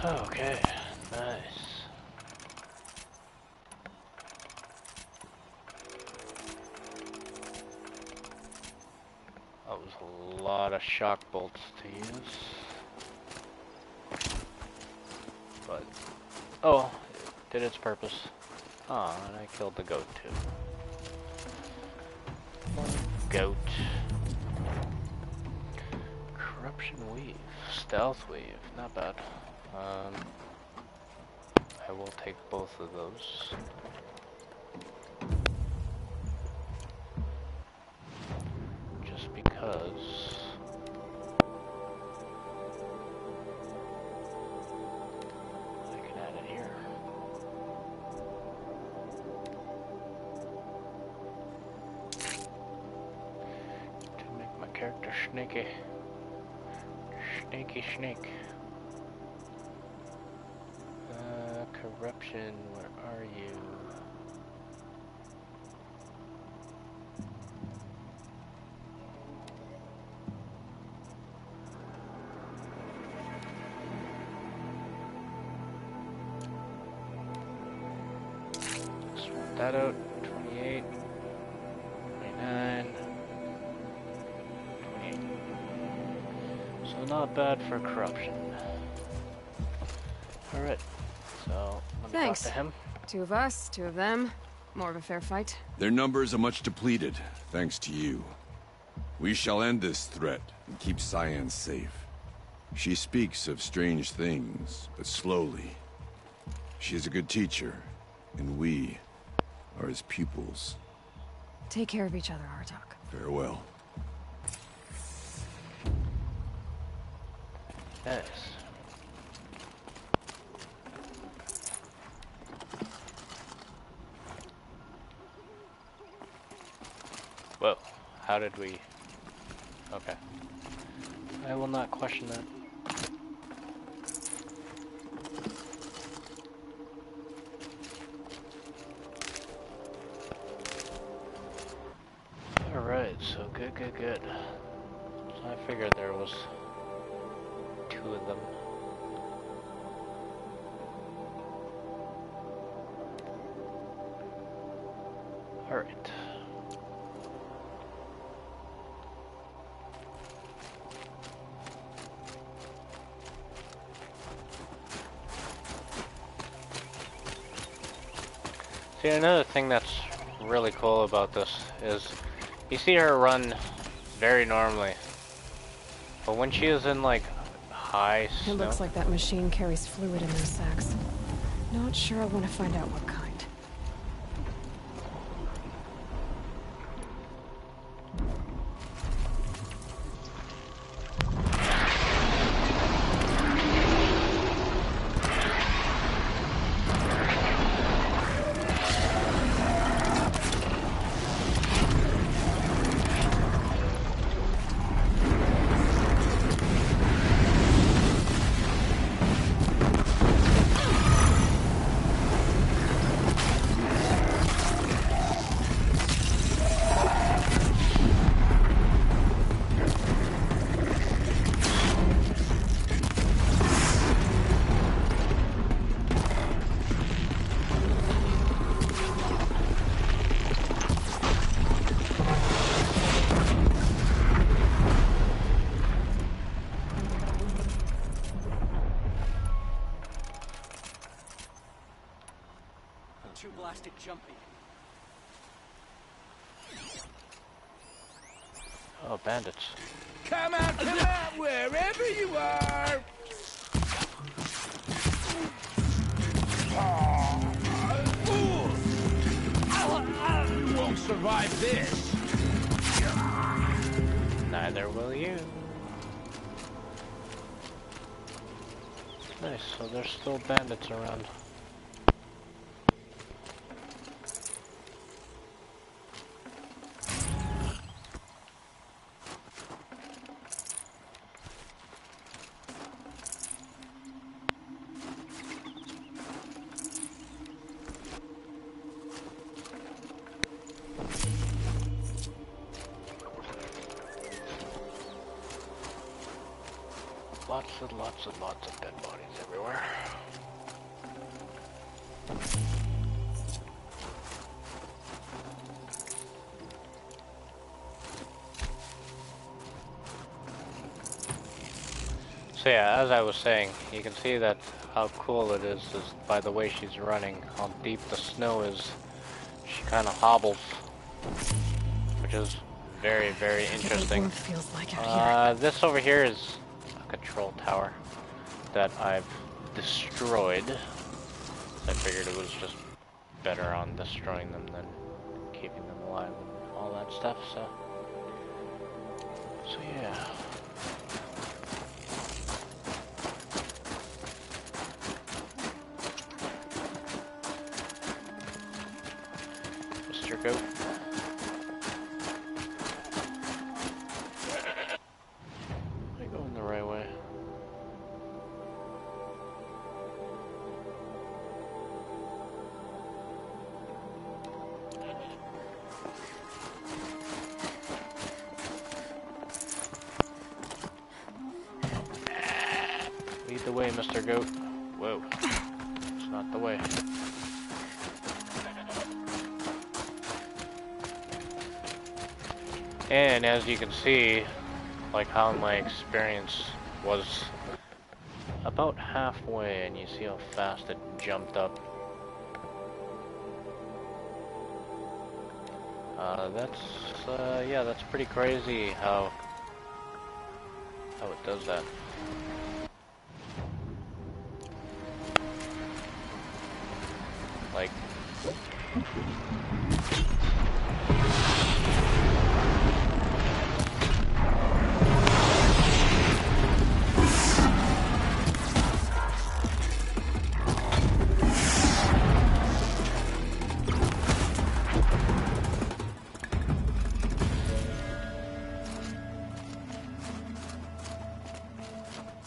Okay, nice. That was a lot of shock bolts to use. But, oh, it did its purpose. Oh, and I killed the goat too. Goat. Corruption weave. Stealth weave. Not bad. I will take both of those. Just because. I can add it here. To make my character snaky. Snaky snake. Corruption, where are you? Swap that out. 28, 29, 28. So not bad for corruption. Alright. So, let me Thanks. talk to him. 2 of us, 2 of them. More of a fair fight. Their numbers are much depleted, thanks to you. We shall end this threat and keep Cyan safe. She speaks of strange things, but slowly. She is a good teacher, and we are his pupils. Take care of each other, Artok. Farewell. Yes. Whoa, how did we... Okay. I will not question that. Alright, so good. So I figured there was 2 of them. Alright. See, another thing that's really cool about this is you see her run very normally, but when she is in like high snow... It looks like that machine carries fluid in those sacks. Not sure I want to find out what kind. too blasted jumpy. Oh, bandits. Come out, wherever you are! You won't survive this! Neither will you. Nice, so there's still bandits around. Lots of dead bodies everywhere. So yeah, as I was saying, you can see that how cool it is by the way she's running, how deep the snow is. She kind of hobbles, which is very, very interesting. Feels like out here. This over here is a control tower that I've destroyed. I figured it was just better on destroying them than keeping them alive and all that stuff, so yeah. Mr. Goat. Am I going the right way? Lead the way, Mr. Goat. Whoa. It's not the way. And as you can see, like how my experience was about halfway, and you see how fast it jumped up. That's pretty crazy how it does that. Like,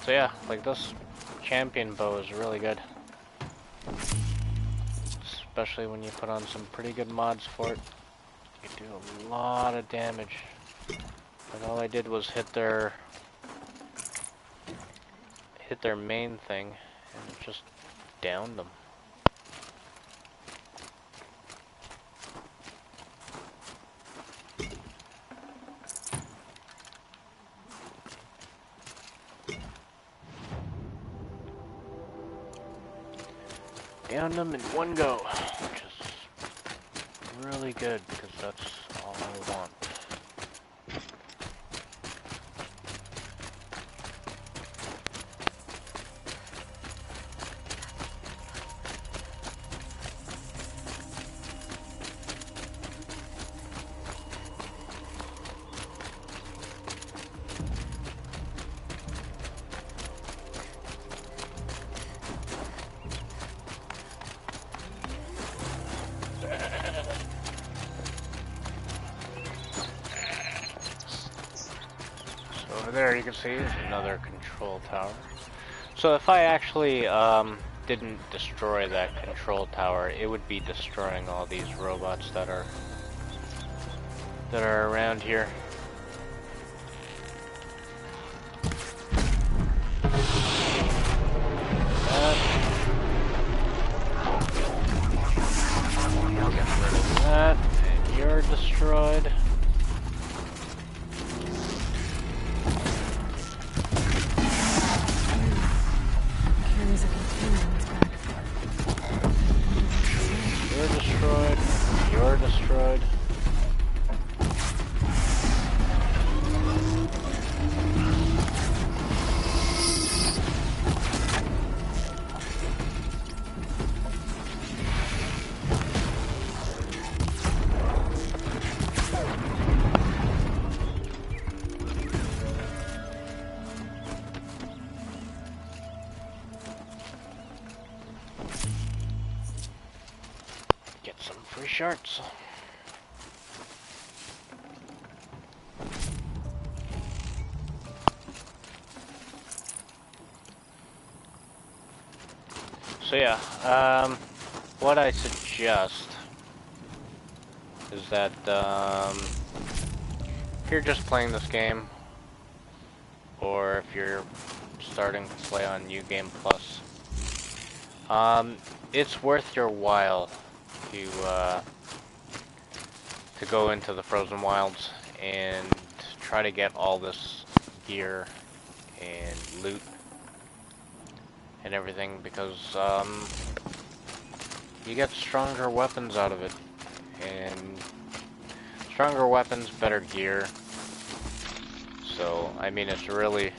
so yeah, like this champion bow is really good. Especially when you put on some pretty good mods for it. You do a lot of damage. But all I did was hit their main thing and it just downed them. Down them in one go, which is really good because that's all I want. Over there you can see is another control tower. So if I actually didn't destroy that control tower, it would be destroying all these robots that are around here. Get rid of that, and you're destroyed. 3 shards. So yeah, what I suggest is that if you're just playing this game, or if you're starting to play on New Game Plus, it's worth your while to go into the Frozen Wilds and try to get all this gear and loot and everything, because you get stronger weapons out of it, and stronger weapons, better gear. So I mean, it's really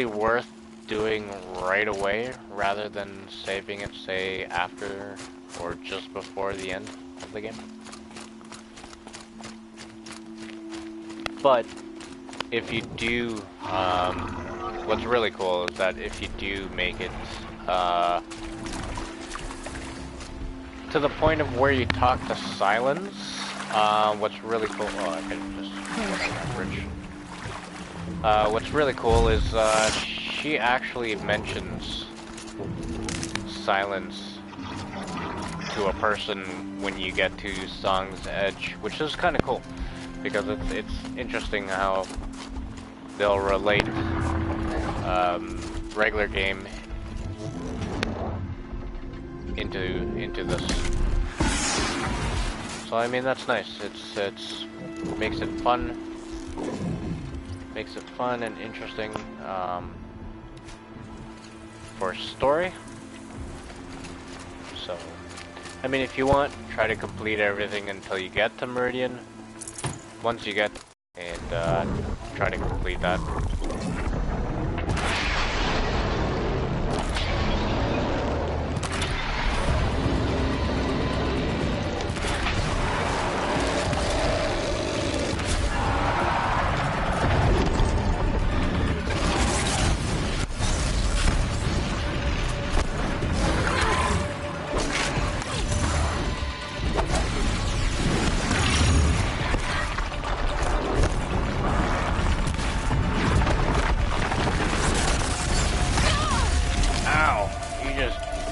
worth doing right away rather than saving it, say, after or just before the end of the game. But if you do, what's really cool is that if you do make it to the point of where you talk to Silence, what's really cool, oh, I could just put on that bridge. What's really cool is she actually mentions Silence to a person when you get to Song's Edge, which is kind of cool, because it's interesting how they'll relate regular game into this. So I mean, that's nice. It's makes it fun. Makes it fun and interesting for story. So, I mean, if you want, try to complete everything until you get to Meridian. Once you get, and try to complete that.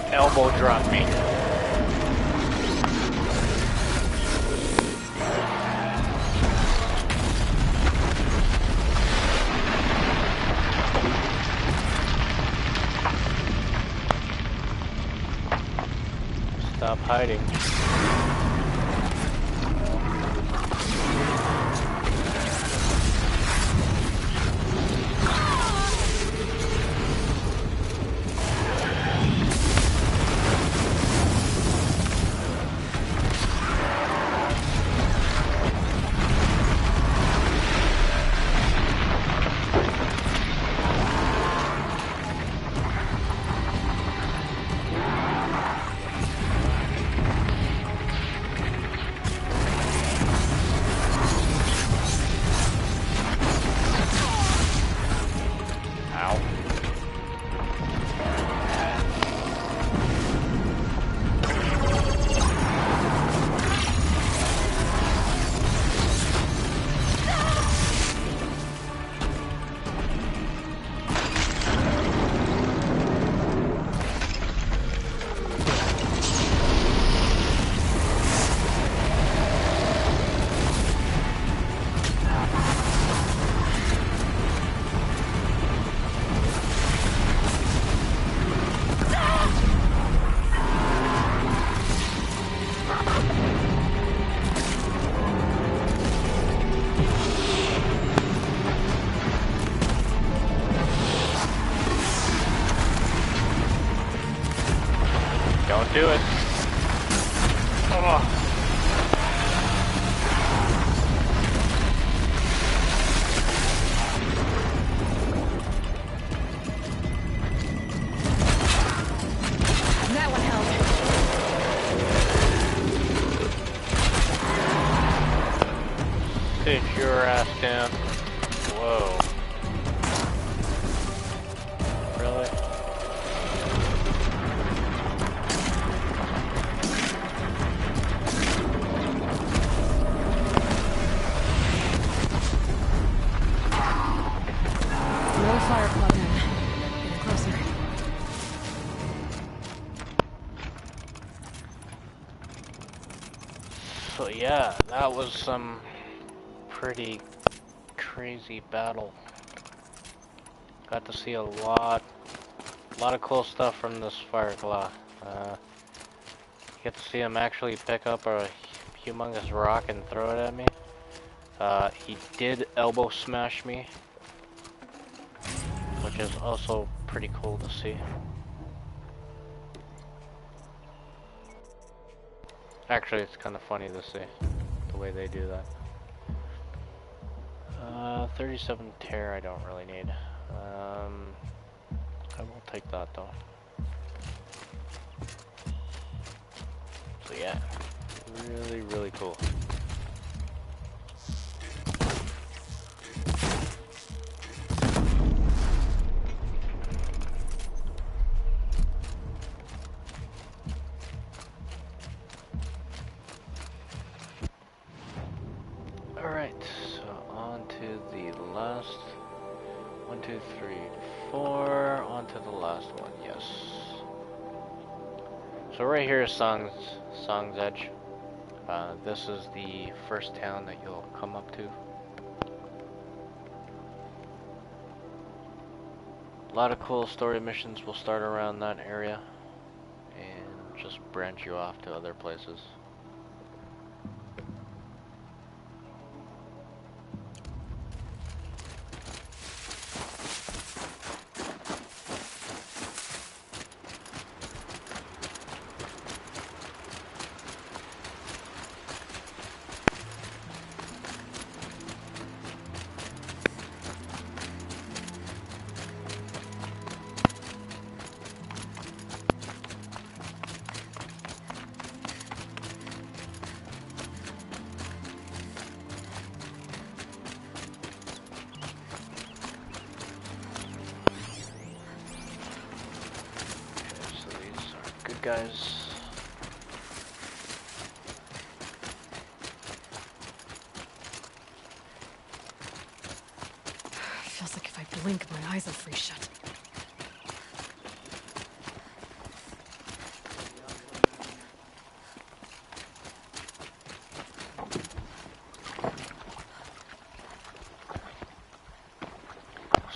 Elbow drop me. Stop hiding. Don't do it. Oh. That one held. Sit your ass down. Whoa. Really? So yeah, that was some pretty crazy battle. Got to see a lot of cool stuff from this Fireclaw. Get to see him actually pick up a humongous rock and throw it at me. He did elbow smash me, which is also pretty cool to see. Actually, it's kind of funny to see the way they do that. 37 tear I don't really need. I will take that though. So yeah, really, really cool. Alright, so on to the last 1, 2, 3, 4, on to the last one, yes. So right here is Song's Edge. This is the first town that you'll come up to. A lot of cool story missions will start around that area and just branch you off to other places. Guys. Feels like if I blink, my eyes will freeze shut.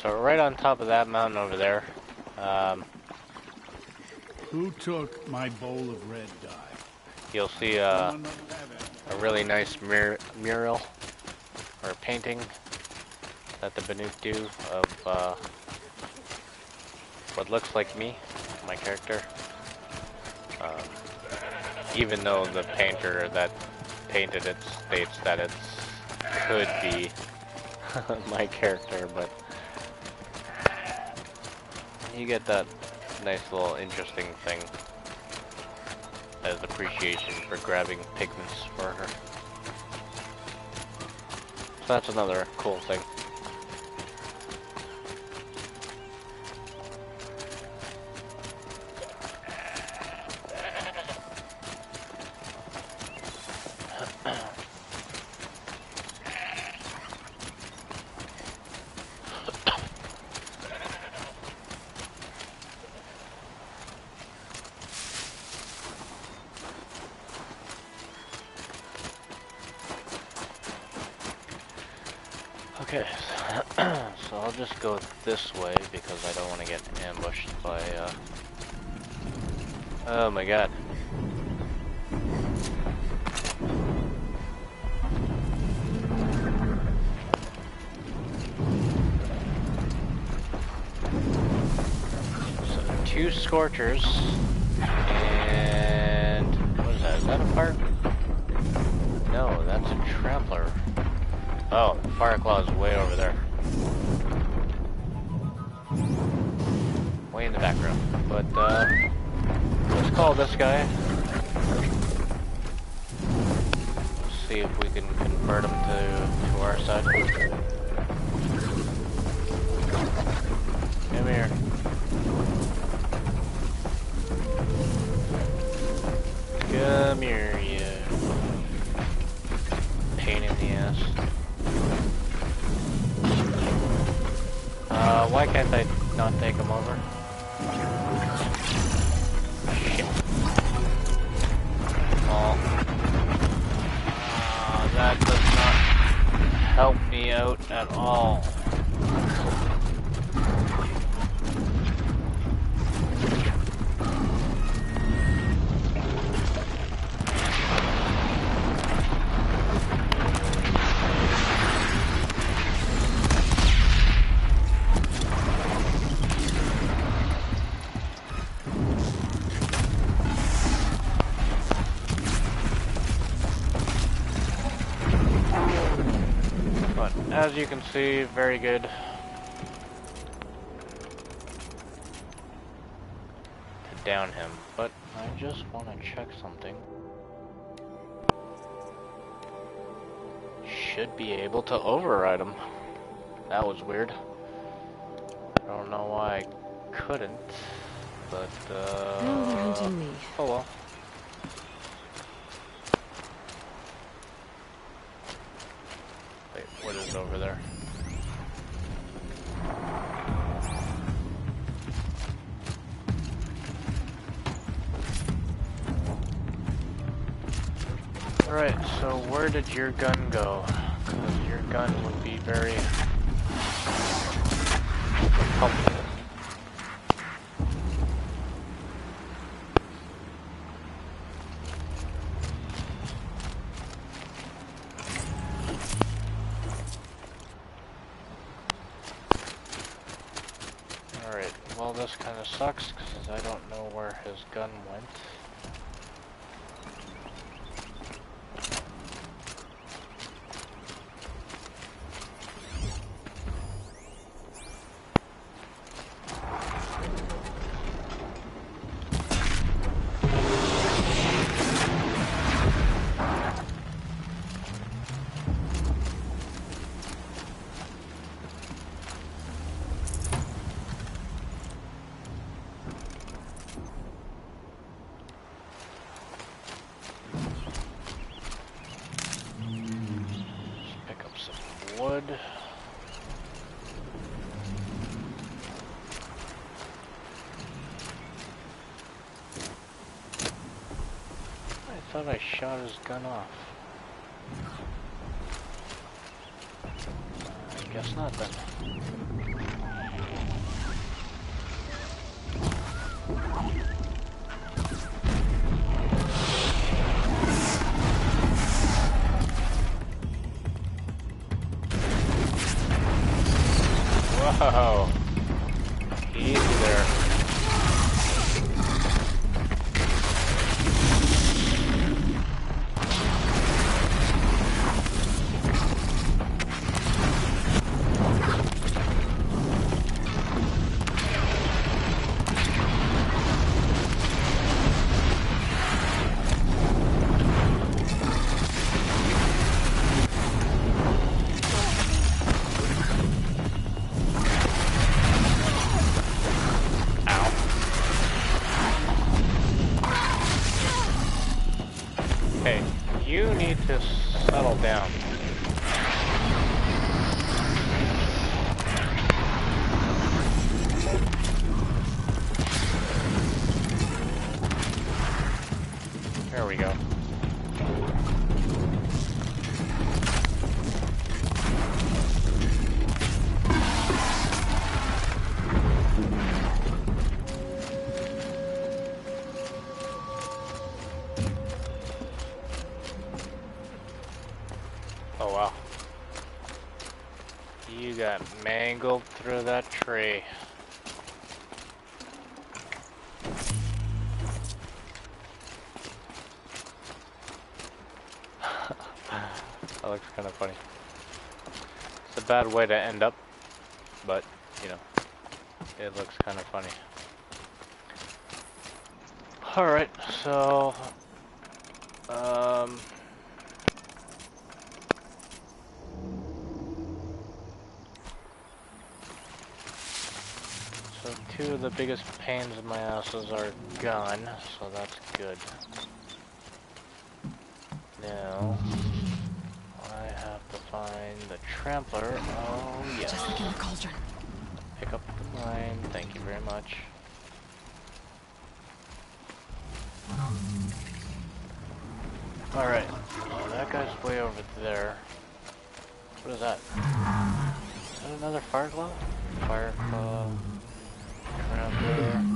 So right on top of that mountain over there, Who took my bowl of red dye? you'll see a really nice mural or painting that the Banuk do of what looks like me, my character. Even though the painter that painted it states that it could be my character, but you get that nice little interesting thing as appreciation for grabbing pigments for her. So that's another cool thing. Okay, so I'll just go this way because I don't want to get ambushed by, oh my god. So, 2 Scorchers, and, what is that? Is that a fire? No, that's a Trampler. Oh, the Fireclaw is way over there. Way in the background. But, let's call this guy. See if we can convert him to our side. Come here. Come here, you pain in the ass. Why can't I not take him over? Shit. Oh. out at all. As you can see, very good. To down him, but I just want to check something. Should be able to override him. That was weird. I don't know why I couldn't, but No, they're hunting me. oh well. Wait, what is over there? Alright, so where did your gun go? Because your gun would be very helpful. Alright, well this kind of sucks because I don't know where his gun went. Wood. I thought I shot his gun off. I guess not then. Whoa! Easy there. Hey, you need to settle down. There we go. Oh wow. You got mangled through that tree. That looks kind of funny. It's a bad way to end up, but, you know, it looks kind of funny. Alright, so, so two of the biggest pains in my asses are gone, so that's good. Now, I have to find the trampler. Oh, yes. Just like in the cauldron. Pick up the mine. Thank you very much. Alright. Well, that guy's way over there. What is that? Is that another fire claw? Fire claw. Trampler.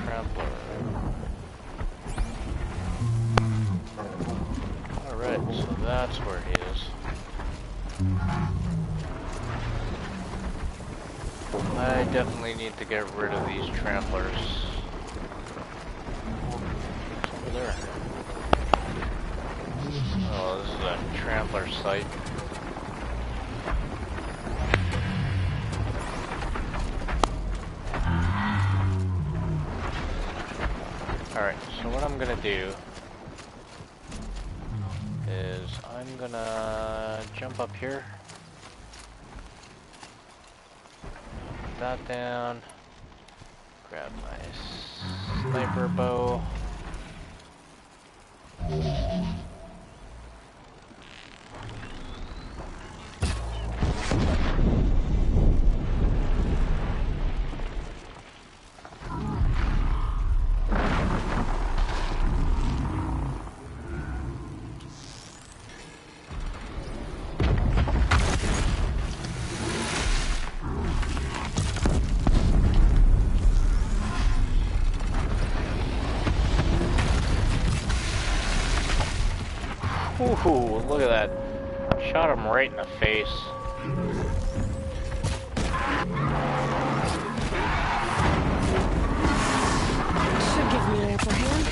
Trampler. Alright, so that's where he is. I definitely need to get rid of these tramplers. What's over there? Oh, this is a trampler site. Alright, so what I'm gonna do is I'm gonna jump up here. Put that down. Grab my sniper bow. Ooh, look at that. Shot him right in the face. Should give me an upper hand.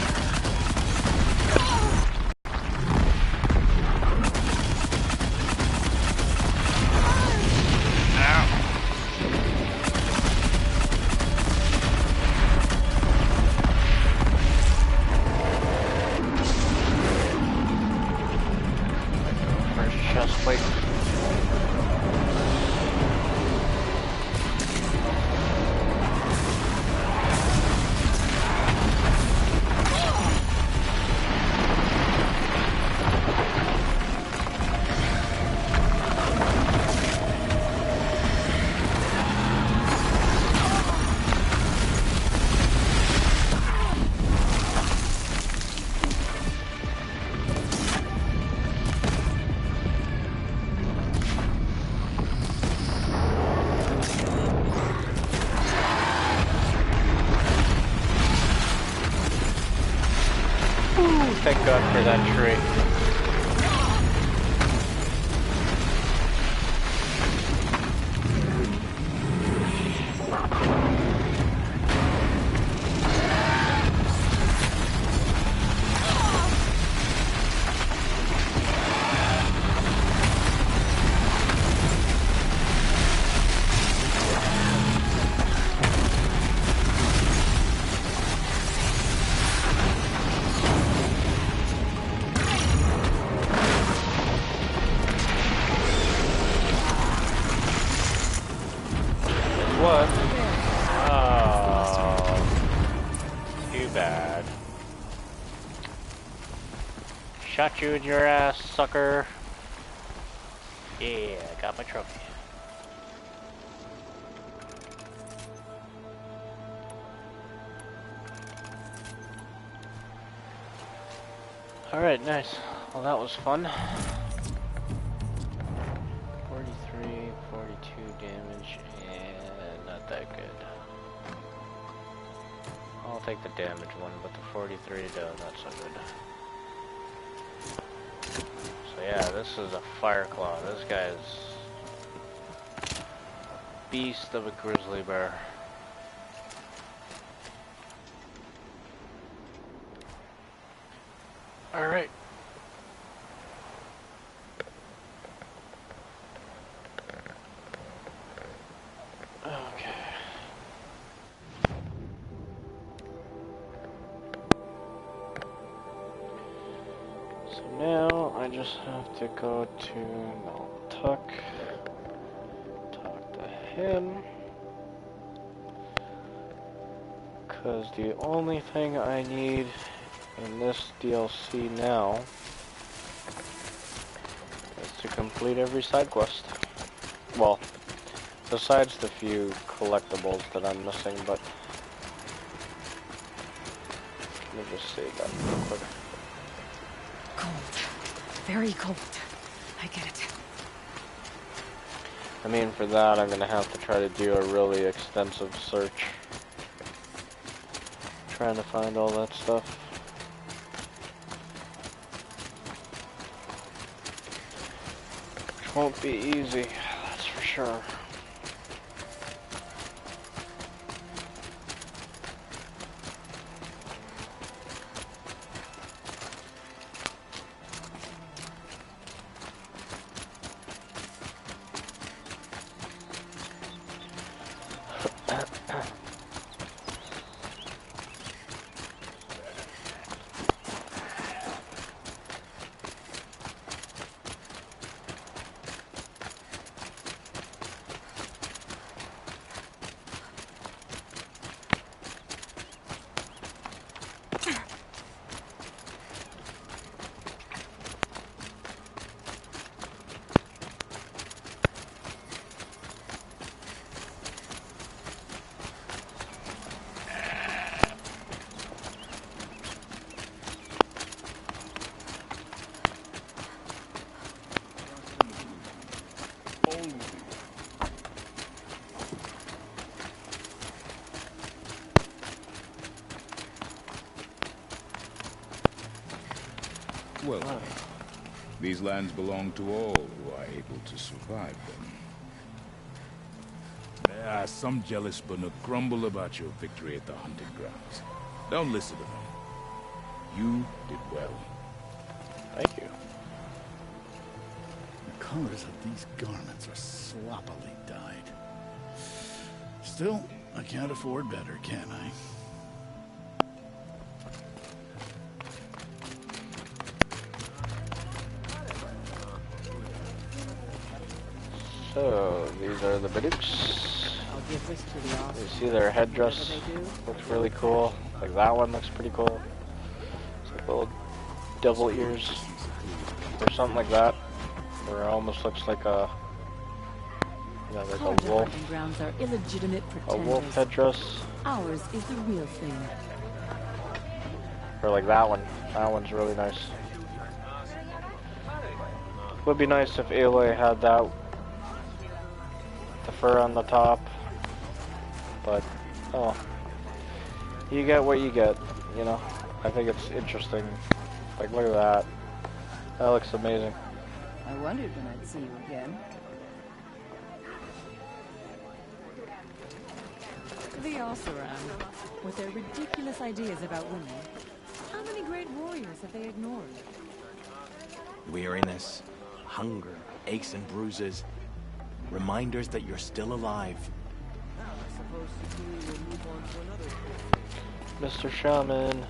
Chest plate. Thank God for that tree. What? Oh, too bad. Shot you in your ass, sucker. Yeah, I got my trophy. Alright, nice. Well, that was fun. 43, 42 damage, and not that good. I'll take the damage one, but the 43 not so good. So yeah, this is a fire claw. This guy's a beast of a grizzly bear. Alright. Okay. So now I just have to go to talk to him. Because the only thing I need in this DLC now is to complete every side quest. Well, besides the few collectibles that I'm missing, but let me just save that real quick. Cold. Very cold. I get it. I mean, for that, I'm gonna have to try to do a really extensive search. Trying to find all that stuff. Which won't be easy, that's for sure. Well, these lands belong to all who are able to survive them. There are some jealous but no grumble about your victory at the hunting grounds. Don't listen to them. You did well. Thank you. The colors of these garments are sloppily dyed. Still, I can't afford better, can I? So, these are the Badooks. You see their headdress looks really cool. Like that one looks pretty cool. It's like little devil ears or something like that. Or it almost looks like a, yeah, like a wolf. Grounds are illegitimate A wolf headdress. Ours is the real thing. Or like that one. That one's really nice. Would be nice if Aloy had that. The fur on the top. But, oh. You get what you get, you know? I think it's interesting. Like, look at that. That looks amazing. I wondered when I'd see you again. The Oseram, with their ridiculous ideas about women. How many great warriors have they ignored? Weariness, hunger, aches and bruises. Reminders that you're still alive. Mr. Shaman.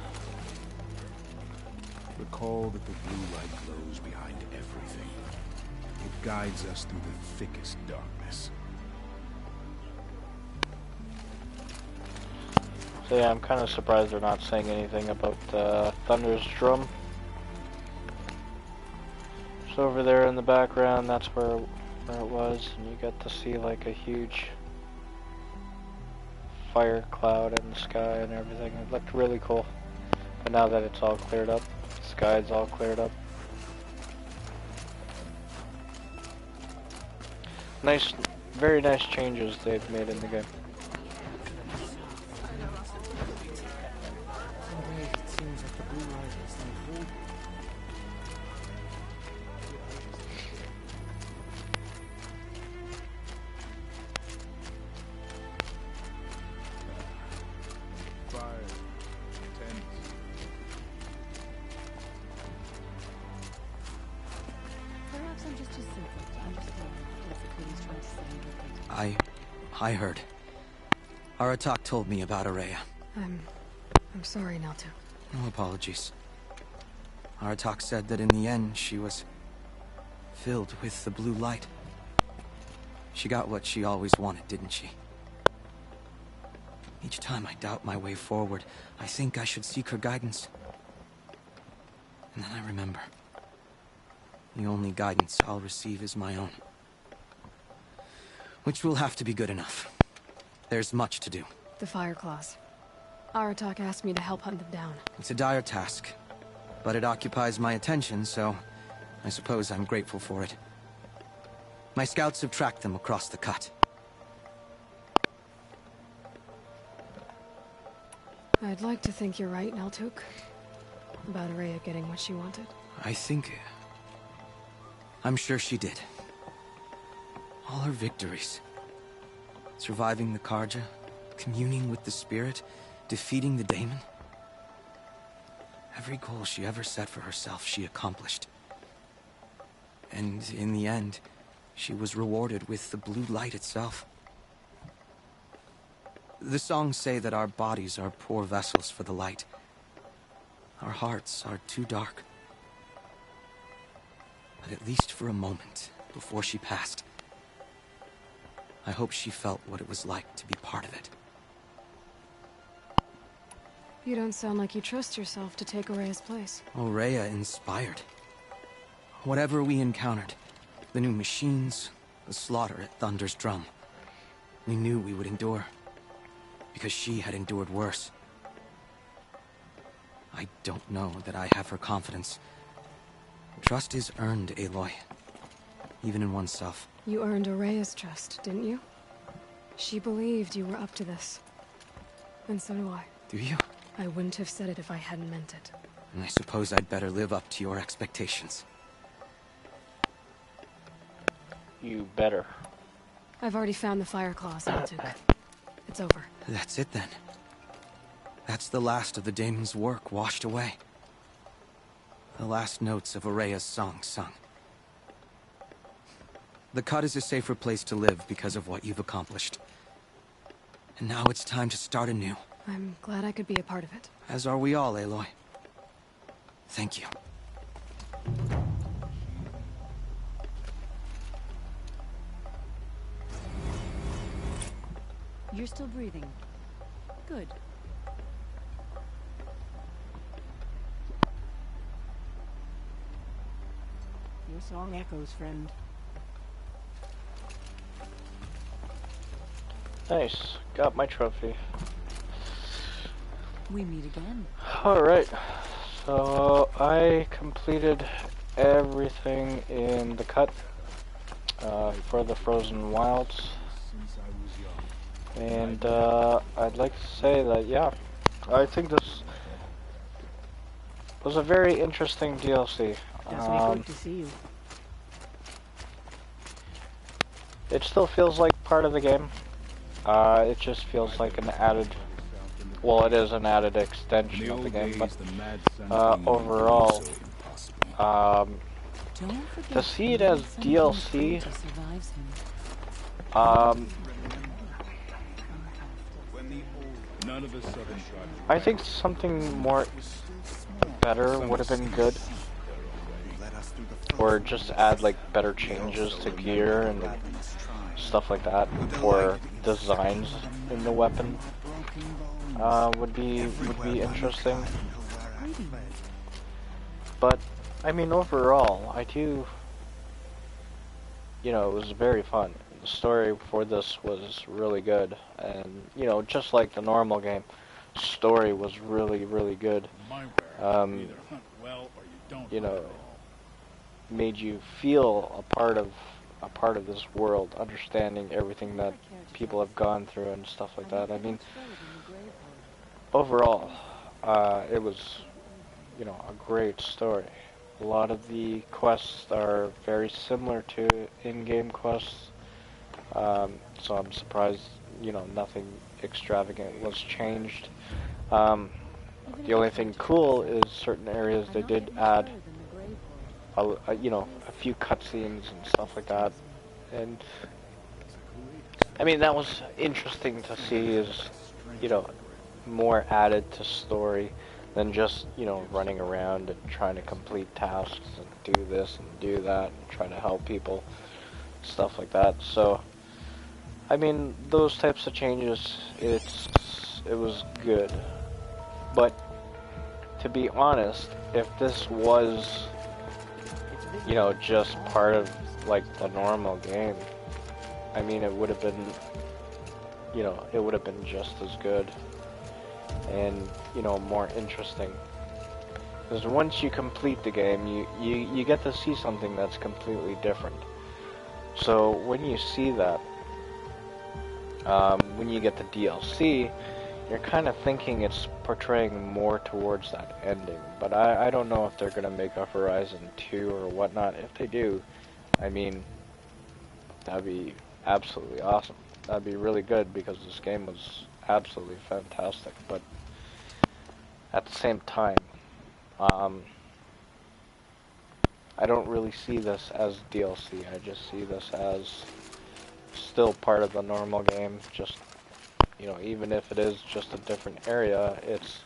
Recall that the blue light glows behind everything. It guides us through the thickest darkness. So yeah, I'm kind of surprised they're not saying anything about Thunder's drum. So over there in the background, that's where it was, and you get to see like a huge fire cloud in the sky and everything. It looked really cool. But now that it's all cleared up, the sky's all cleared up. Nice, very nice changes they've made in the game. I heard. Aratak told me about Araya. I'm sorry, Naltu. No apologies. Aratak said that in the end, she was filled with the blue light. She got what she always wanted, didn't she? Each time I doubt my way forward, I think I should seek her guidance. And then I remember. The only guidance I'll receive is my own. Which will have to be good enough. There's much to do. The Fireclaws. Aratak asked me to help hunt them down. It's a dire task, but it occupies my attention, so I suppose I'm grateful for it. My scouts have tracked them across the cut. I'd like to think you're right, Naltuk. About Araya getting what she wanted. I'm sure she did. All her victories. Surviving the Karja, communing with the spirit, defeating the daemon. Every goal she ever set for herself, she accomplished. And in the end, she was rewarded with the blue light itself. The songs say that our bodies are poor vessels for the light. Our hearts are too dark. But at least for a moment, before she passed, I hope she felt what it was like to be part of it. You don't sound like you trust yourself to take Araya's place. Oraya inspired. Whatever we encountered, the new machines, the slaughter at Thunder's Drum, we knew we would endure. Because she had endured worse. I don't know that I have her confidence. Trust is earned, Aloy. Even in oneself. You earned Araya's trust, didn't you? She believed you were up to this. And so do I. Do you? I wouldn't have said it if I hadn't meant it. And I suppose I'd better live up to your expectations. You better. I've already found the fire claws, Naltuk. It's over. That's it then. That's the last of the daemon's work washed away. The last notes of Araya's song sung. The cut is a safer place to live because of what you've accomplished. And now it's time to start anew. I'm glad I could be a part of it. As are we all, Aloy. Thank you. You're still breathing. Good. Your song echoes, friend. Nice. Got my trophy. We meet again. Alright. So, I completed everything in the cut for the Frozen Wilds. And I'd like to say that, yeah, I think this was a very interesting DLC. Definitely good to see you. It still feels like part of the game. It just feels like an added, well, it is an added extension of the game, but overall, to see it as DLC, I think something more better would have been good. Or just add like better changes to gear and stuff like that, or designs in the weapon would be interesting. But I mean, overall, I do, you know, it was very fun. The story for this was really good, and you know, just like the normal game, story was really good. You know, made you feel a part of this world, understanding everything that people have gone through and stuff like that. I mean, overall, it was, you know, a great story. A lot of the quests are very similar to in-game quests, so I'm surprised, you know, nothing extravagant was changed. The only thing cool is certain areas they did add, you know, a few cutscenes and stuff like that, and I mean, that was interesting to see, is, you know, more added to story than just, you know, running around and trying to complete tasks and do this and do that and trying to help people, stuff like that. So, I mean, those types of changes, it was good. But to be honest, if this was, you know, just part of like the normal game, I mean, it would have been, you know, it would have been just as good and, you know, more interesting. Because once you complete the game, you get to see something that's completely different. So when you see that, when you get the DLC, you're kind of thinking it's portraying more towards that ending. But I don't know if they're going to make a Horizon 2 or whatnot. If they do, I mean, that'd be absolutely awesome. That'd be really good because this game was absolutely fantastic. But at the same time, I don't really see this as DLC. I just see this as still part of the normal game. Just, you know, even if it is just a different area, it's,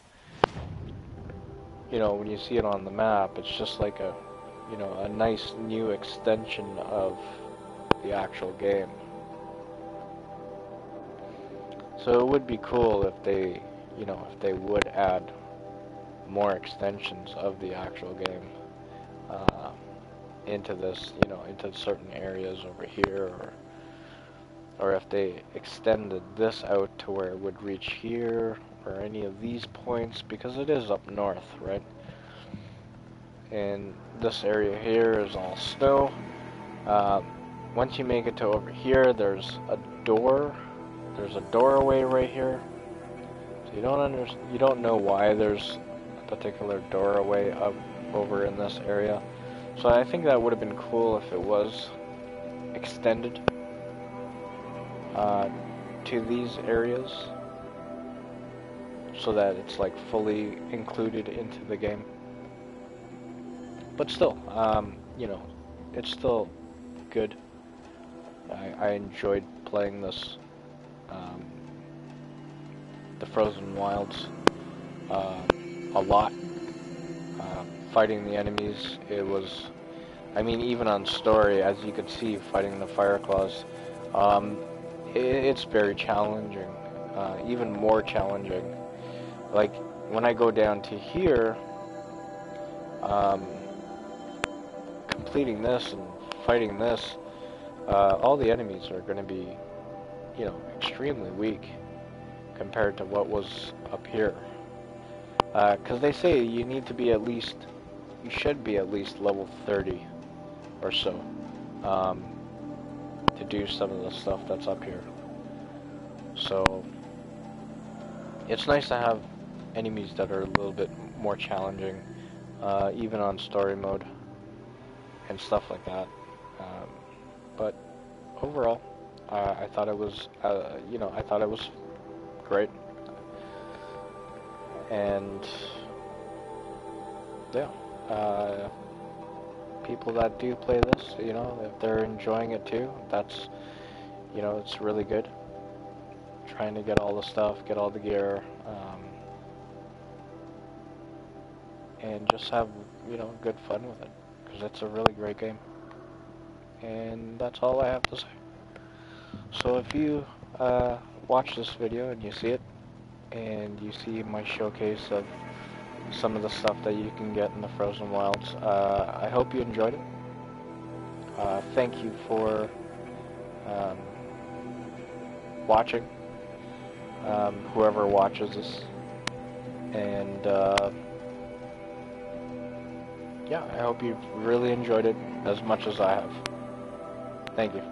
you know, when you see it on the map, it's just like a, you know, a nice new extension of the actual game. So it would be cool if they, you know, if they would add more extensions of the actual game into this, you know, into certain areas over here, or if they extended this out to where it would reach here, or any of these points, because it is up north, right? And this area here is all snow. Once you make it to over here, there's a doorway right here. So you don't know why there's a particular doorway up over in this area. So I think that would have been cool if it was extended to these areas, so that it's like fully included into the game. But still, you know, it's still good. I enjoyed playing this, the Frozen Wilds, a lot. Fighting the enemies, it was, I mean, even on story, as you could see, fighting the Fire Claws, it's very challenging, even more challenging. Like, when I go down to here, completing this and fighting this, all the enemies are going to be, you know, extremely weak compared to what was up here. Because they say you need to be at least, you should be at least level 30 or so to do some of the stuff that's up here. So it's nice to have enemies that are a little bit more challenging, even on story mode and stuff like that. But overall, I thought it was, you know, I thought it was great. And yeah, people that do play this, you know, if they're enjoying it too, that's, you know, it's really good. Trying to get all the stuff, get all the gear, and just have, you know, good fun with it, because it's a really great game. And that's all I have to say. So if you watch this video and you see it, and you see my showcase of some of the stuff that you can get in the Frozen Wilds, I hope you enjoyed it. Thank you for watching, whoever watches this, and yeah, I hope you've really enjoyed it as much as I have. Thank you.